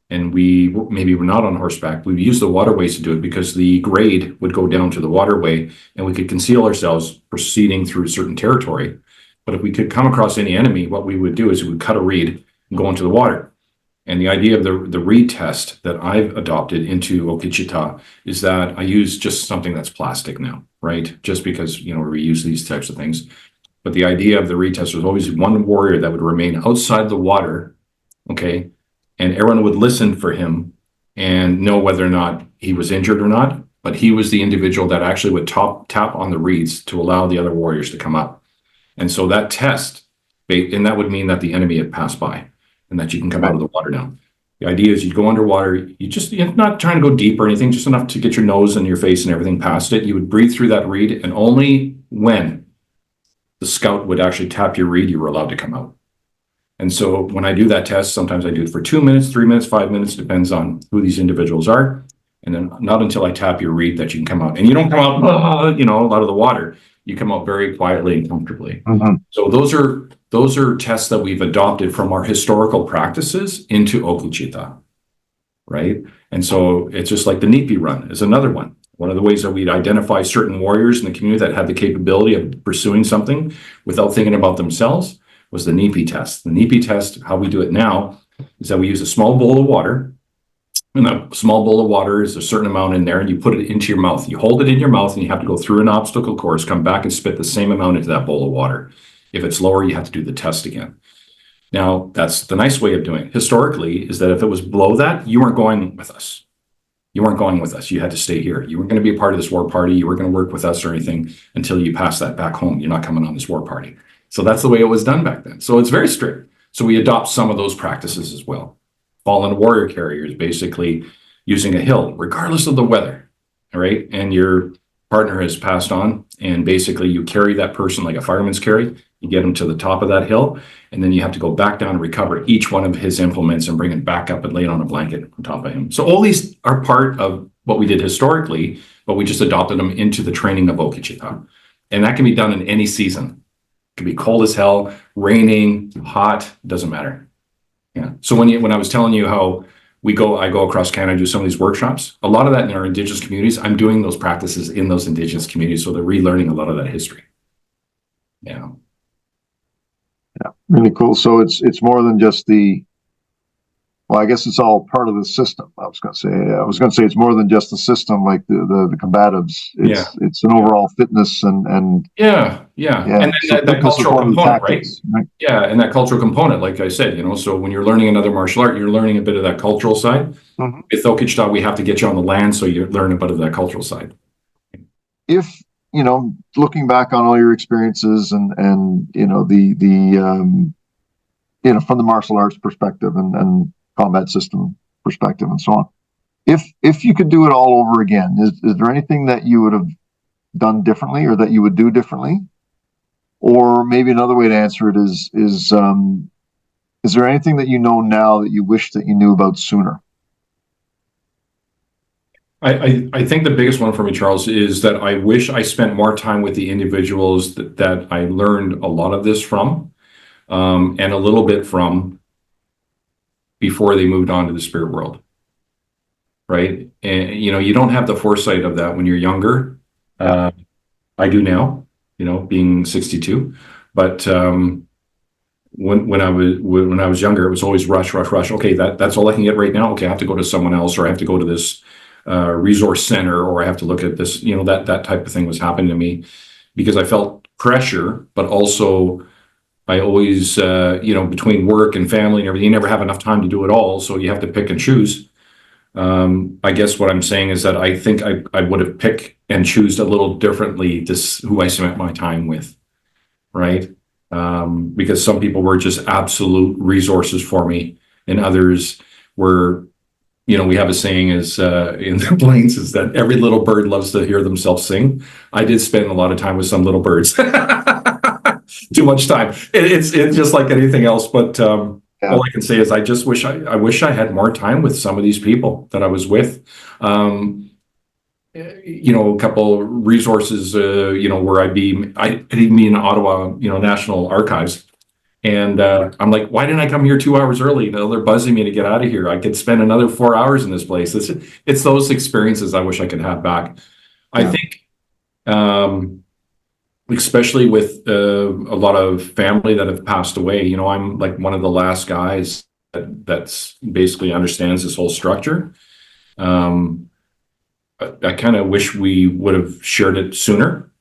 and we maybe were not on horseback, we would use the waterways to do it because the grade would go down to the waterway and we could conceal ourselves proceeding through certain territory. But if we could come across any enemy, what we would do is we would cut a reed and go into the water. And the idea of the reed test that I've adopted into Okichita is that I use just something that's plastic now, right? Just because, we reuse these types of things. But the idea of the reed test was always one warrior that would remain outside the water, okay? And everyone would listen for him and know whether or not he was injured or not. But he was the individual that actually would tap on the reeds to allow the other warriors to come up. And so that test, and that would mean that the enemy had passed by and that you can come out of the water now. The idea is you go underwater, you're not trying to go deep or anything, just enough to get your nose and your face and everything past it. You would breathe through that reed, and only when the scout would actually tap your reed, you were allowed to come out. And so when I do that test, sometimes I do it for 2 minutes, 3 minutes, 5 minutes, depends on who these individuals are. And then not until I tap your reed that you can come out. And you don't come out, out of the water. You come out very quietly and comfortably. Mm-hmm. So those are tests that we've adopted from our historical practices into Okichita, right? And so it's just like the Nipi run is another one. One of the ways that we'd identify certain warriors in the community that had the capability of pursuing something without thinking about themselves was the Nipi test. The Nipi test, how we do it now, is that we use a small bowl of water. And a small bowl of water is a certain amount in there, and you put it into your mouth. You hold it in your mouth, and you have to go through an obstacle course, come back and spit the same amount into that bowl of water. If it's lower, you have to do the test again. Now, that's the nice way of doing it. Historically, is that if it was below that, you weren't going with us. You weren't going with us. You had to stay here. You weren't going to be a part of this war party. You weren't going to work with us or anything until you pass that back home. You're not coming on this war party. So that's the way it was done back then. So it's very strict. So we adopt some of those practices as well. Fallen warrior carriers, basically using a hill, regardless of the weather, all right? And your partner has passed on, and basically you carry that person like a fireman's carry. You get him to the top of that hill, and then you have to go back down and recover each one of his implements and bring it back up and lay it on a blanket on top of him. So all these are part of what we did historically, but we just adopted them into the training of Okichita. And that can be done in any season. It can be cold as hell, raining, hot, doesn't matter. Yeah. So when I was telling you how I go across Canada, do some of these workshops, a lot of that in our Indigenous communities, I'm doing those practices in those Indigenous communities. So they're relearning a lot of that history. Yeah. Yeah. Really cool. So it's more than just well, I guess it's all part of the system. I was going to say it's more than just the system, like the combatives. It's an overall fitness and yeah. And then that cultural component, tactics, right? Yeah, and that cultural component, like I said, so when you're learning another martial art, you're learning a bit of that cultural side. Mm-hmm. With Okichita, we have to get you on the land, so you learn a bit of that cultural side. If looking back on all your experiences and from the martial arts perspective and combat system perspective and so on, if you could do it all over again, is there anything that you would have done differently or that you would do differently? Or maybe another way to answer it is there anything that you know now that you wish that you knew about sooner? I think the biggest one for me, Charles, is that I wish I spent more time with the individuals that I learned a lot of this from, and a little bit from before they moved on to the spirit world, right? And you don't have the foresight of that when you're younger. I do now, being 62, but when I was younger, it was always rush. Okay, that's all I can get right now. Okay, I have to go to someone else, or I have to go to this resource center, or I have to look at this. That type of thing was happening to me because I felt pressure, but also I always, between work and family and everything, you never have enough time to do it all. So you have to pick and choose. I guess what I'm saying is that I think I would have picked and choose a little differently who I spent my time with, right? Because some people were just absolute resources for me, and others were, we have a saying is in the Plains is that every little bird loves to hear themselves sing. I did spend a lot of time with some little birds. Too much time. It's just like anything else, but all I can say is I just wish I had more time with some of these people that I was with. A couple resources, where I'd even be in Ottawa, National Archives. And I'm like, why didn't I come here 2 hours early? They're buzzing me to get out of here. I could spend another 4 hours in this place. It's those experiences I wish I could have back. I think, especially with a lot of family that have passed away, I'm like one of the last guys that's basically understands this whole structure. I kind of wish we would have shared it sooner,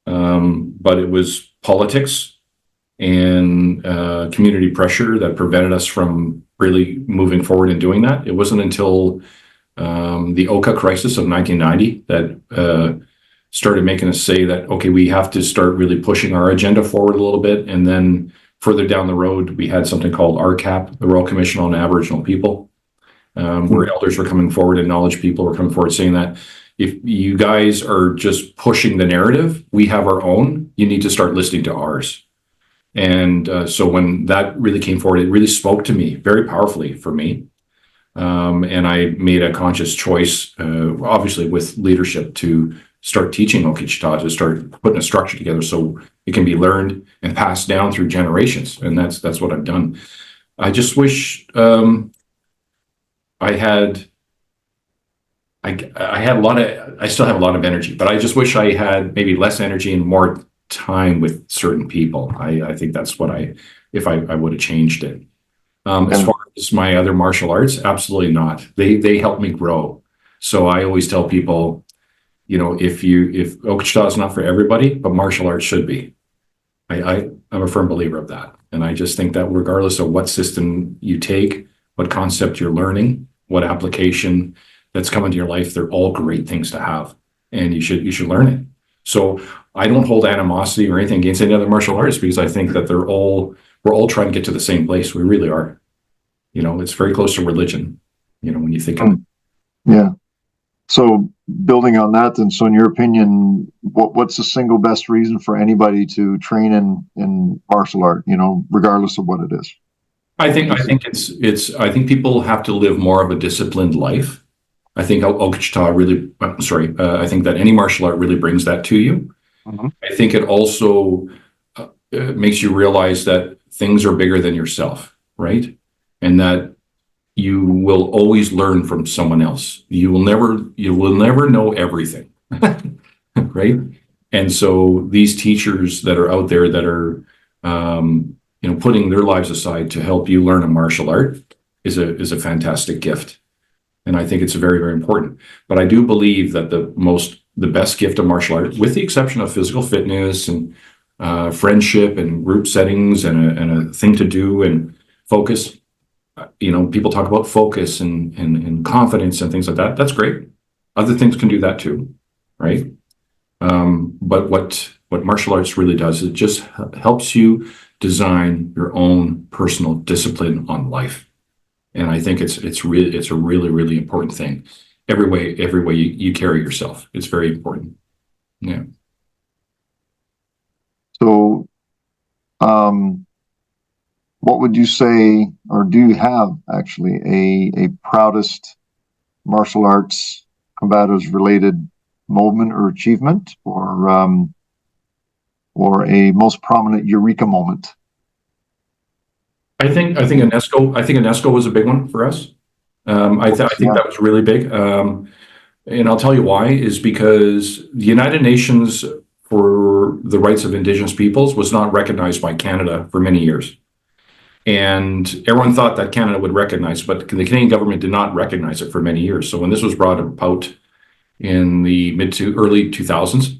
but it was politics and community pressure that prevented us from really moving forward and doing that. It wasn't until the Oka crisis of 1990 that started making us say that, okay, we have to start really pushing our agenda forward a little bit. And then further down the road, we had something called RCAP, the Royal Commission on Aboriginal People, where elders were coming forward and knowledge people were coming forward saying that, if you guys are just pushing the narrative, we have our own. You need to start listening to ours. And so when that really came forward, it really spoke to me very powerfully for me. And I made a conscious choice, obviously with leadership, to start teaching Okichita, to start putting a structure together so it can be learned and passed down through generations. And that's what I've done. I just wish I had a lot of, I still have a lot of energy, but I just wish I had maybe less energy and more time with certain people. I think that's what if I would have changed it. As far as my other martial arts, absolutely not. They help me grow. So I always tell people, if Okichita is not for everybody, but martial arts should be. I'm a firm believer of that. And I just think that regardless of what system you take, what concept you're learning, what application that's come into your life, they're all great things to have. And you should learn it. So I don't hold animosity or anything against any other martial arts, because I think that we're all trying to get to the same place. We really are. It's very close to religion, when you think of it. Yeah. So building on that, then, so in your opinion, what's the single best reason for anybody to train in martial art, regardless of what it is? I think I think people have to live more of a disciplined life. I think Okichita really, I think that any martial art really brings that to you. Mm-hmm. I think it also makes you realize that things are bigger than yourself, right? And that you will always learn from someone else. You will never know everything, right? And so these teachers that are out there that are, putting their lives aside to help you learn a martial art is a fantastic gift. And I think it's very, very important. But I do believe that the best gift of martial art, with the exception of physical fitness and friendship and group settings and a thing to do and focus, people talk about focus and confidence and things like that. That's great. Other things can do that too, right? But what martial arts really does, it just helps you design your own personal discipline on life. And I think it's a really, really important thing. Every way you carry yourself, it's very important. Yeah. So, what would you say, or do you have actually a proudest martial arts combatives related moment or achievement, or a most prominent eureka moment? I think UNESCO was a big one for us. I think that was really big. And I'll tell you why, is because the United Nations for the Rights of Indigenous Peoples was not recognized by Canada for many years. And everyone thought that Canada would recognize, but the Canadian government did not recognize it for many years. So when this was brought about in the mid to early 2000s,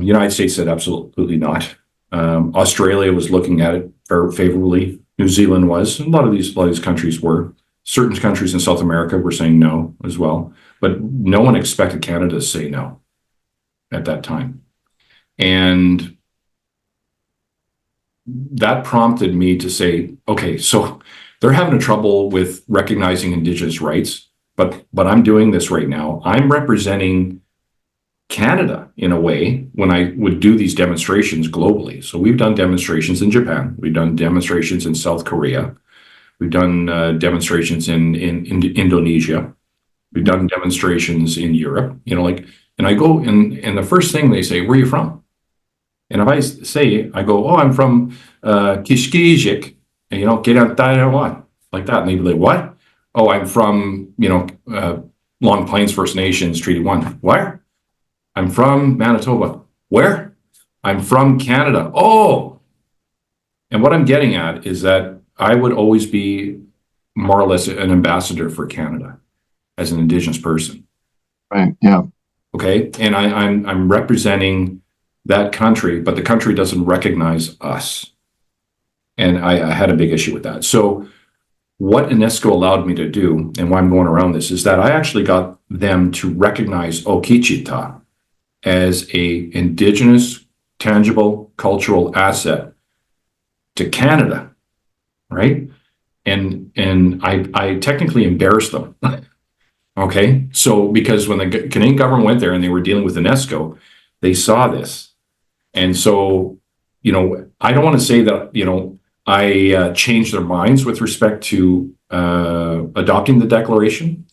United States said absolutely not. Australia was looking at it very favorably. New Zealand was, and a lot of these countries were. Certain countries in South America were saying no as well, but no one expected Canada to say no at that time. And that prompted me to say, okay, so they're having trouble with recognizing Indigenous rights, but I'm doing this right now. I'm representing Canada in a way when I would do these demonstrations globally. So we've done demonstrations in Japan, we've done demonstrations in South Korea, we've done demonstrations in Indonesia, we've done demonstrations in Europe. And I go and the first thing they say, "Where are you from?" And if I say, I go, "Oh, I'm from Kishkijik," and get out Taiwan, like that. And they'd be like, "What?" "Oh, I'm from, Long Plains First Nations Treaty 1. "Where?" "I'm from Manitoba." "Where?" "I'm from Canada." "Oh." And what I'm getting at is that I would always be more or less an ambassador for Canada as an Indigenous person. Right. Yeah. Okay. And I'm representing that country, but the country doesn't recognize us. And I had a big issue with that. So what UNESCO allowed me to do, and why I'm going around this, is that I actually got them to recognize Okichita as a Indigenous, tangible, cultural asset to Canada, right? And I technically embarrassed them Okay. So because when the Canadian government went there and they were dealing with UNESCO, they saw this. And so, I don't want to say that, I changed their minds with respect to adopting the declaration,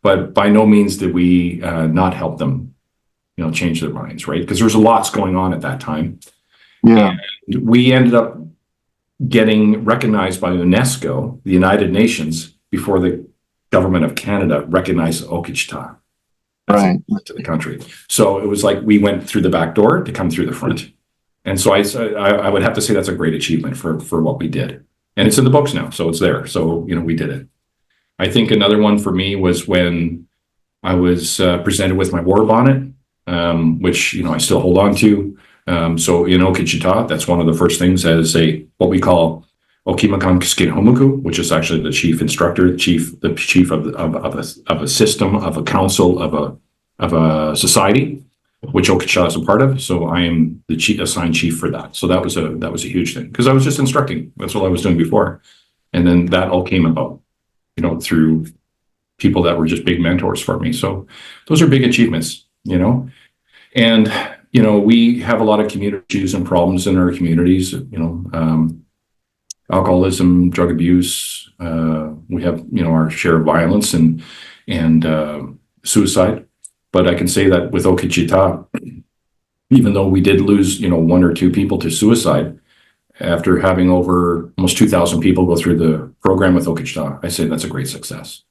but by no means did we not help them, change their minds, right? Because there's lots going on at that time. Yeah. And we ended up getting recognized by UNESCO, the United Nations, before the government of Canada recognized Okichita as Right. to the country. So it was like we went through the back door to come through the front. And so I would have to say that's a great achievement for what we did. And it's in the books now, so it's there. So, we did it. I think another one for me was when I was presented with my war bonnet, which, I still hold on to. So in Okichita, that's one of the first things as what we call Okimakhan George, which is actually the chief instructor, the chief of a system, of a council, of a society, which Okichita is a part of. So I am the assigned chief for that. So that was a huge thing because I was just instructing. That's what I was doing before, and then that all came about, through people that were just big mentors for me. So those are big achievements, and we have a lot of community issues and problems in our communities. Alcoholism, drug abuse. We have, our share of violence and suicide. But I can say that with Okichita, even though we did lose, one or two people to suicide, after having over almost 2,000 people go through the program with Okichita, I say that's a great success.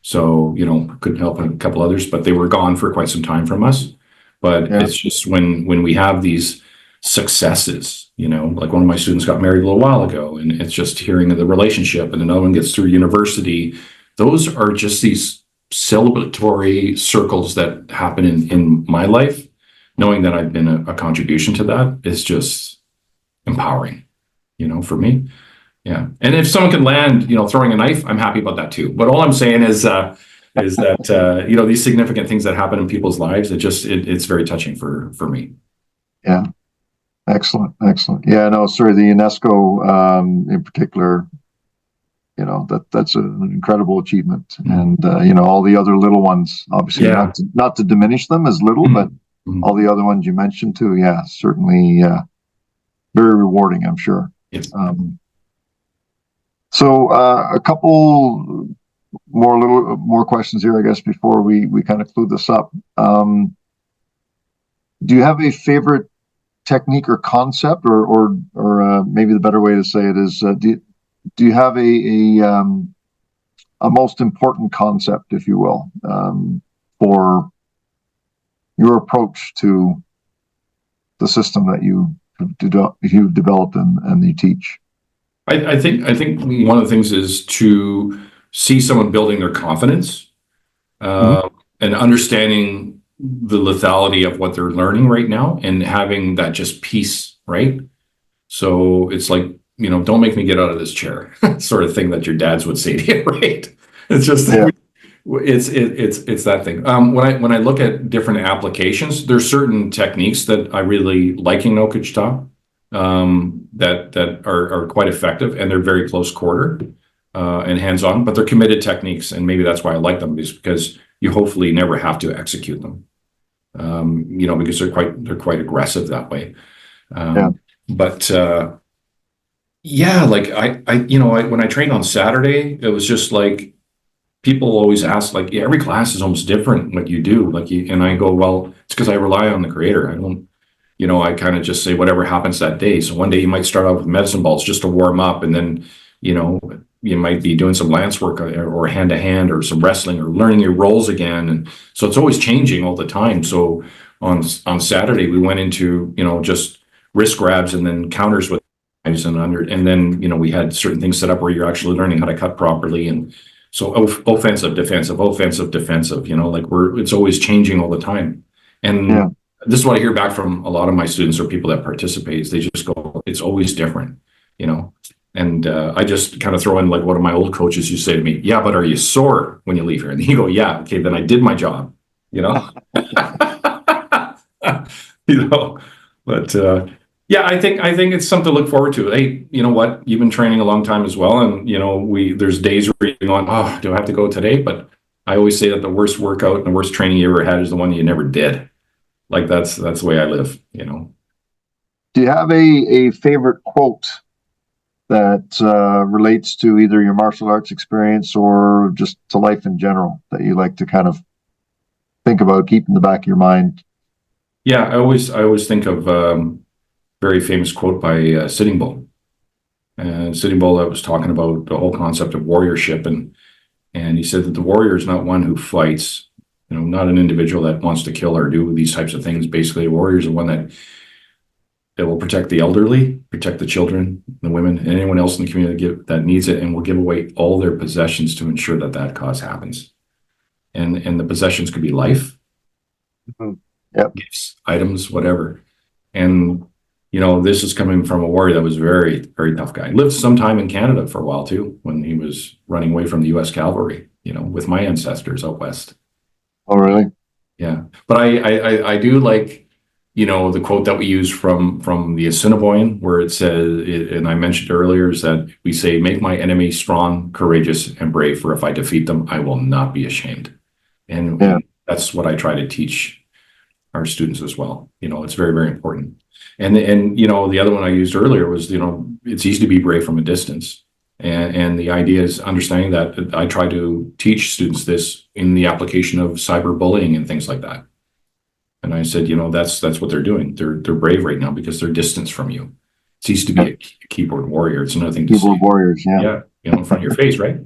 So, couldn't help a couple others, but they were gone for quite some time from us. But it's just when we have these successes, like one of my students got married a little while ago, and it's just hearing of the relationship, and another one gets through university. Those are just these celebratory circles that happen in my life. Knowing that I've been a contribution to that is just empowering, for me. Yeah. And if someone can land, throwing a knife, I'm happy about that too. But all I'm saying is that these significant things that happen in people's lives, it's very touching for me. Yeah. Excellent. Yeah, no, sorry, the UNESCO in particular, that's an incredible achievement. And all the other little ones, obviously, not to diminish them as little, but all the other ones you mentioned too, certainly very rewarding, I'm sure. Yes. So a couple more questions here, I guess, before we kind of conclude this up. Do you have a favorite technique or concept, or maybe the better way to say it is, do you have a most important concept, if you will, for your approach to the system that you've developed and you teach? I think one of the things is to see someone building their confidence, and understanding the lethality of what they're learning right now, and having that just peace, right? So it's like, don't make me get out of this chair sort of thing that your dads would say to you, right? It's just, it's that thing. When I look at different applications, there's certain techniques that I really like in Okichita, that are quite effective, and they're very close quarter, and hands-on, but they're committed techniques. And maybe that's why I like them, is because you hopefully never have to execute them. Because they're quite aggressive that way. But like when I trained on Saturday, it was just like, people always ask, like, every class is almost different what you do. And I go, well, it's because I rely on the creator. I don't, I kind of just say whatever happens that day. So one day you might start out with medicine balls just to warm up, and then, you might be doing some lance work or hand to hand or some wrestling or learning your roles again. And so it's always changing all the time. So on Saturday, we went into, just wrist grabs and then counters with knives and then, we had certain things set up where you're actually learning how to cut properly. And so offensive, defensive, it's always changing all the time. And this is what I hear back from a lot of my students or people that participate. They just go, it's always different, And I just kind of throw in, like, one of my old coaches used to say to me, yeah, but are you sore when you leave here? And you go, yeah, okay, then I did my job, But I think it's something to look forward to. Hey, you know what? You've been training a long time as well, and there's days where you're going, oh, do I have to go today? But I always say that the worst workout and the worst training you ever had is the one you never did. Like that's the way I live, you know. Do you have a favorite quote that relates to either your martial arts experience or just to life in general that you like to kind of think about, keep in the back of your mind? Yeah, I always think of very famous quote by Sitting Bull. Sitting Bull that was talking about the whole concept of warriorship, and he said that the warrior is not one who fights, you know, not an individual that wants to kill or do these types of things. Basically, a warrior is the one that will protect the elderly, protect the children, the women, and anyone else in the community that needs it, and will give away all their possessions to ensure that that cause happens. And the possessions could be life, Yep. gifts, items, whatever. And you know, this is coming from a warrior that was very, very tough guy. Lived some time in Canada for a while too, when he was running away from the U.S. cavalry. You know, with my ancestors out west. Oh, really? Yeah, but I do like, you know, the quote that we use from the Assiniboine, where it says, and I mentioned earlier, is that we say, "Make my enemy strong, courageous, and brave. For if I defeat them, I will not be ashamed." And Yeah. that's what I try to teach our students as well. You know, it's very, very important. And you know, the other one I used earlier was, you know, it's easy to be brave from a distance. And the idea is understanding that I try to teach students this in the application of cyberbullying and things like that. And I said, you know, that's what they're doing. They're brave right now because they're distanced from you. It's easy to be a keyboard warrior. It's another thing to Keyboard say. warriors, yeah. Yeah, you know, in front of your face, right?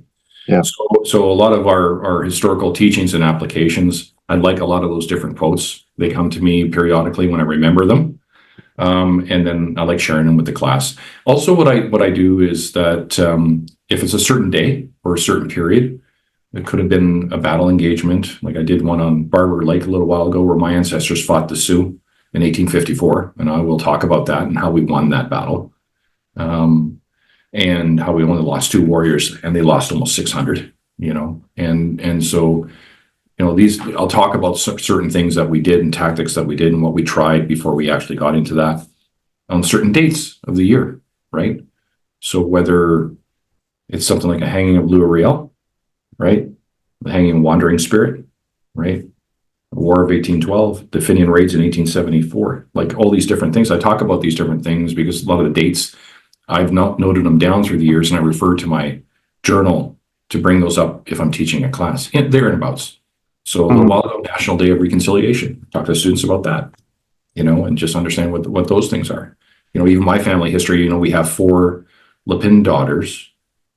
Yeah. So a lot of our historical teachings and applications, I like a lot of those different quotes. They come to me periodically when I remember them. And then I like sharing them with the class. Also, what I do is that if it's a certain day or a certain period, it could have been a battle engagement. Like I did one on Barber Lake a little while ago where my ancestors fought the Sioux in 1854. And I will talk about that and how we won that battle. And how we only lost 2 warriors and they lost almost 600, you know. And so, you know, I'll talk about certain things that we did and tactics that we did and what we tried before we actually got into that on certain dates of the year, right? So whether it's something like a hanging of Louis Riel, right? The hanging of Wandering Spirit, right? The War of 1812, the Fenian raids in 1874, like all these different things. I talk about these different things because a lot of the dates, I've not noted them down through the years, and I refer to my journal to bring those up if I'm teaching a class. There and abouts. So a while ago, National Day of Reconciliation. Talk to students about that, you know, and just understand what those things are. You know, even my family history, you know, we have 4 Lepine daughters,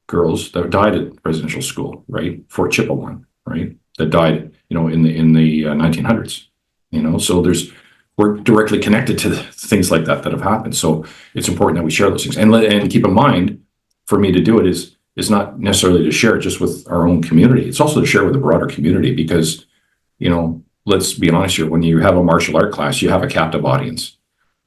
girls that died at residential school, right? 4 Chippewa, right? That died, you know, in the 1900s, you know, so we're directly connected to things like that have happened. So it's important that we share those things and keep in mind for me to do it is not necessarily to share it just with our own community. It's also to share with the broader community because, you know, let's be honest here, when you have a martial art class, you have a captive audience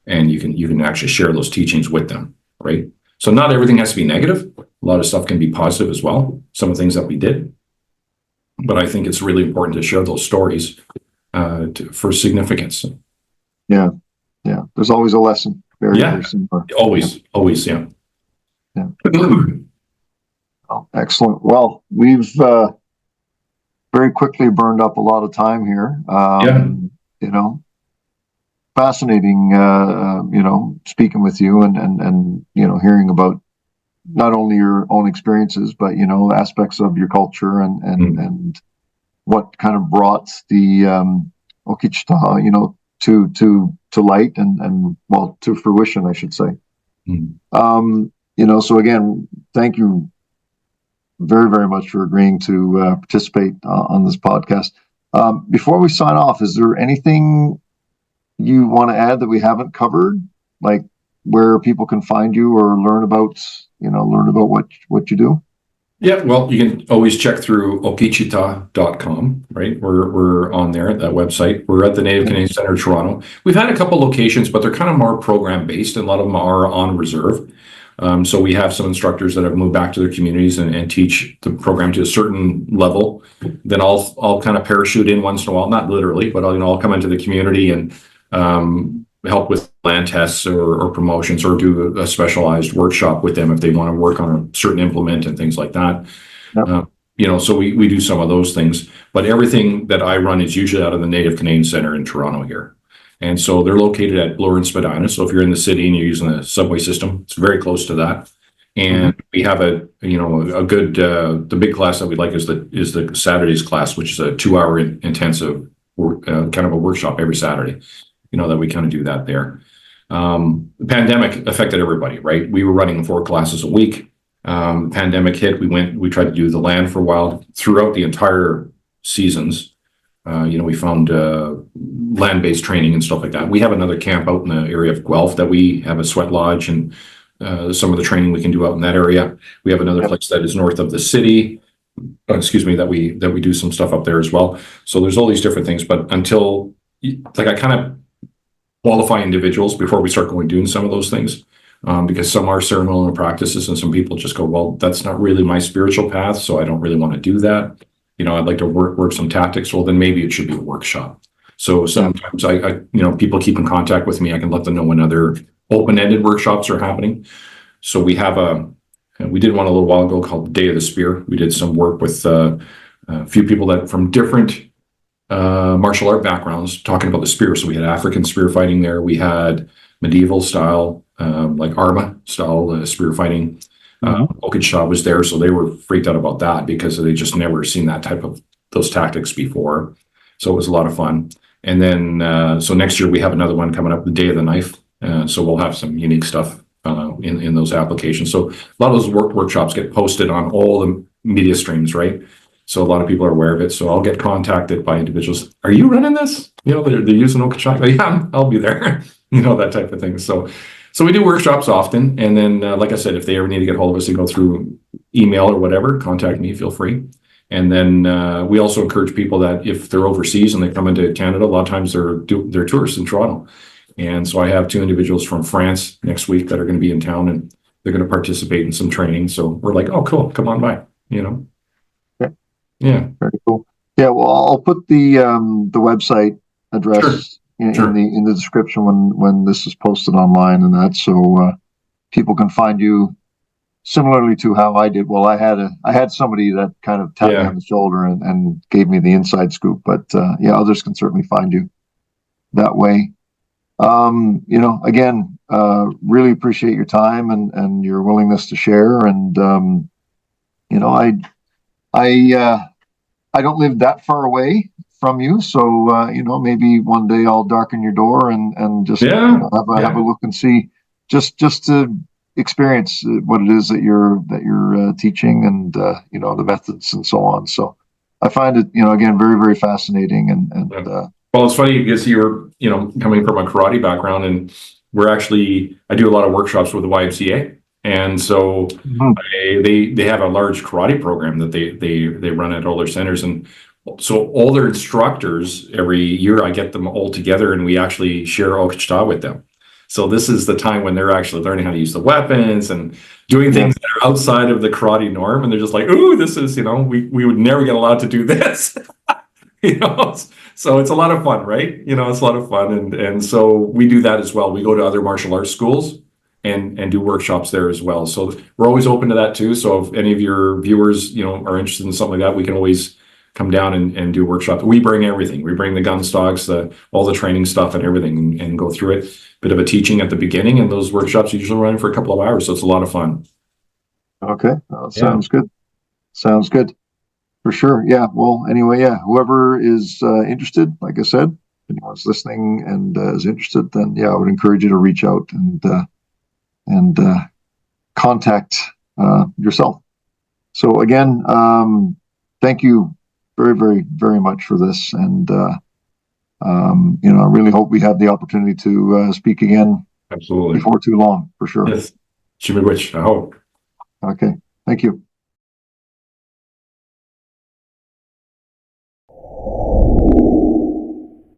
and you can actually share those teachings with them, right? So not everything has to be negative. A lot of stuff can be positive as well. Some of the things that we did, but I think it's really important to share those stories for significance. Yeah. Yeah. There's always a lesson. Very similar. Always. Yeah. Yeah. Oh, excellent. Well, we've very quickly burned up a lot of time here. You know, fascinating, you know, speaking with you and, you know, hearing about not only your own experiences, but, you know, aspects of your culture and what kind of brought the Okichita, you know, to light and well, to fruition, I should say. You know, so again, thank you very, very much for agreeing to participate on this podcast. Before we sign off, is there anything you want to add that we haven't covered, like where people can find you or learn about what you do? Yeah, well, you can always check through okichita.com, right? We're on there at that website. We're at the Native Canadian Center, Toronto. We've had a couple locations, but they're kind of more program based, and a lot of them are on reserve. So we have some instructors that have moved back to their communities and teach the program to a certain level. Then I'll kind of parachute in once in a while, not literally, but I'll come into the community and help with land tests or promotions, or do a specialized workshop with them if they want to work on a certain implement and things like that. Yep. so we do some of those things, but everything that I run is usually out of the Native Canadian Center in Toronto here. And so they're located at Bloor and Spadina. So if you're in the city and you're using the subway system, it's very close to that. And we have a good, the big class that we like is the Saturdays class, which is a 2-hour intensive kind of a workshop every Saturday, that we kind of do that there. The pandemic affected everybody, right? We were running 4 classes a week. Pandemic hit, we tried to do the land for a while. Throughout the entire seasons, we found land-based training and stuff like that. We have another camp out in the area of Guelph that we have a sweat lodge, and some of the training we can do out in that area. We have another place that is north of the city, that we do some stuff up there as well. So there's all these different things, but until I kind of qualify individuals before we start doing some of those things. Because some are ceremonial practices and some people just go, well, that's not really my spiritual path, so I don't really want to do that. I'd like to work some tactics. Well, then maybe it should be a workshop. So sometimes I people keep in contact with me. I can let them know when other open-ended workshops are happening. So we did one a little while ago called Day of the Spear. We did some work with a few people that from different martial art backgrounds talking about the spear. So we had African spear fighting there. We had medieval style, like Arma style spear fighting. Okimakhan was there, so they were freaked out about that because they just never seen that type of those tactics before. So it was a lot of fun. And then, so next year we have another one coming up, the Day of the Knife. So we'll have some unique stuff in those applications. So a lot of those workshops get posted on all the media streams, right? So a lot of people are aware of it. So I'll get contacted by individuals. Are you running this? They're using Okimakhan. Yeah, I'll be there. That type of thing. So we do workshops often. And then, like I said, if they ever need to get hold of us and go through email or whatever, contact me, feel free. And then we also encourage people that if they're overseas and they come into Canada, a lot of times they're tourists in Toronto. And so I have 2 individuals from France next week that are going to be in town, and they're going to participate in some training. So we're like, oh, cool, come on by, Yeah. Very cool. Yeah, well, I'll put the website address in the description when this is posted online and that, so people can find you similarly to how I did. Well, I had somebody that kind of tapped me on the shoulder and gave me the inside scoop, but others can certainly find you that way. Again, really appreciate your time and your willingness to share. And I don't live that far away from you, so maybe one day I'll darken your door and just have a look and see, just to experience what it is that you're teaching, and the methods and so on. So I find it again very, very fascinating. And well, it's funny because you're coming from a karate background, and I do a lot of workshops with the YMCA. And so they have a large karate program that they run at all their centers. And so all their instructors, every year I get them all together and we actually share Okimakhan with them. So this is the time when they're actually learning how to use the weapons and doing things that are outside of the karate norm. And they're just like, ooh, this is, we would never get allowed to do this. So it's a lot of fun, right? It's a lot of fun. And so we do that as well. We go to other martial arts schools and do workshops there as well. So we're always open to that too. So if any of your viewers, are interested in something like that, we can always come down and do workshops. We bring everything. We bring the gun stocks, all the training stuff and everything, and go through it. Bit of a teaching at the beginning, and those workshops usually run for a couple of hours. So it's a lot of fun. Okay. Sounds good. Sounds good. For sure. Yeah. Well, anyway, whoever is interested, like I said, if anyone's listening and is interested, then I would encourage you to reach out and contact yourself. So again, thank you very, very, very much for this. And, I really hope we have the opportunity to speak again. Absolutely. Before too long, for sure. Yes. Should be which, I hope. Okay. Thank you.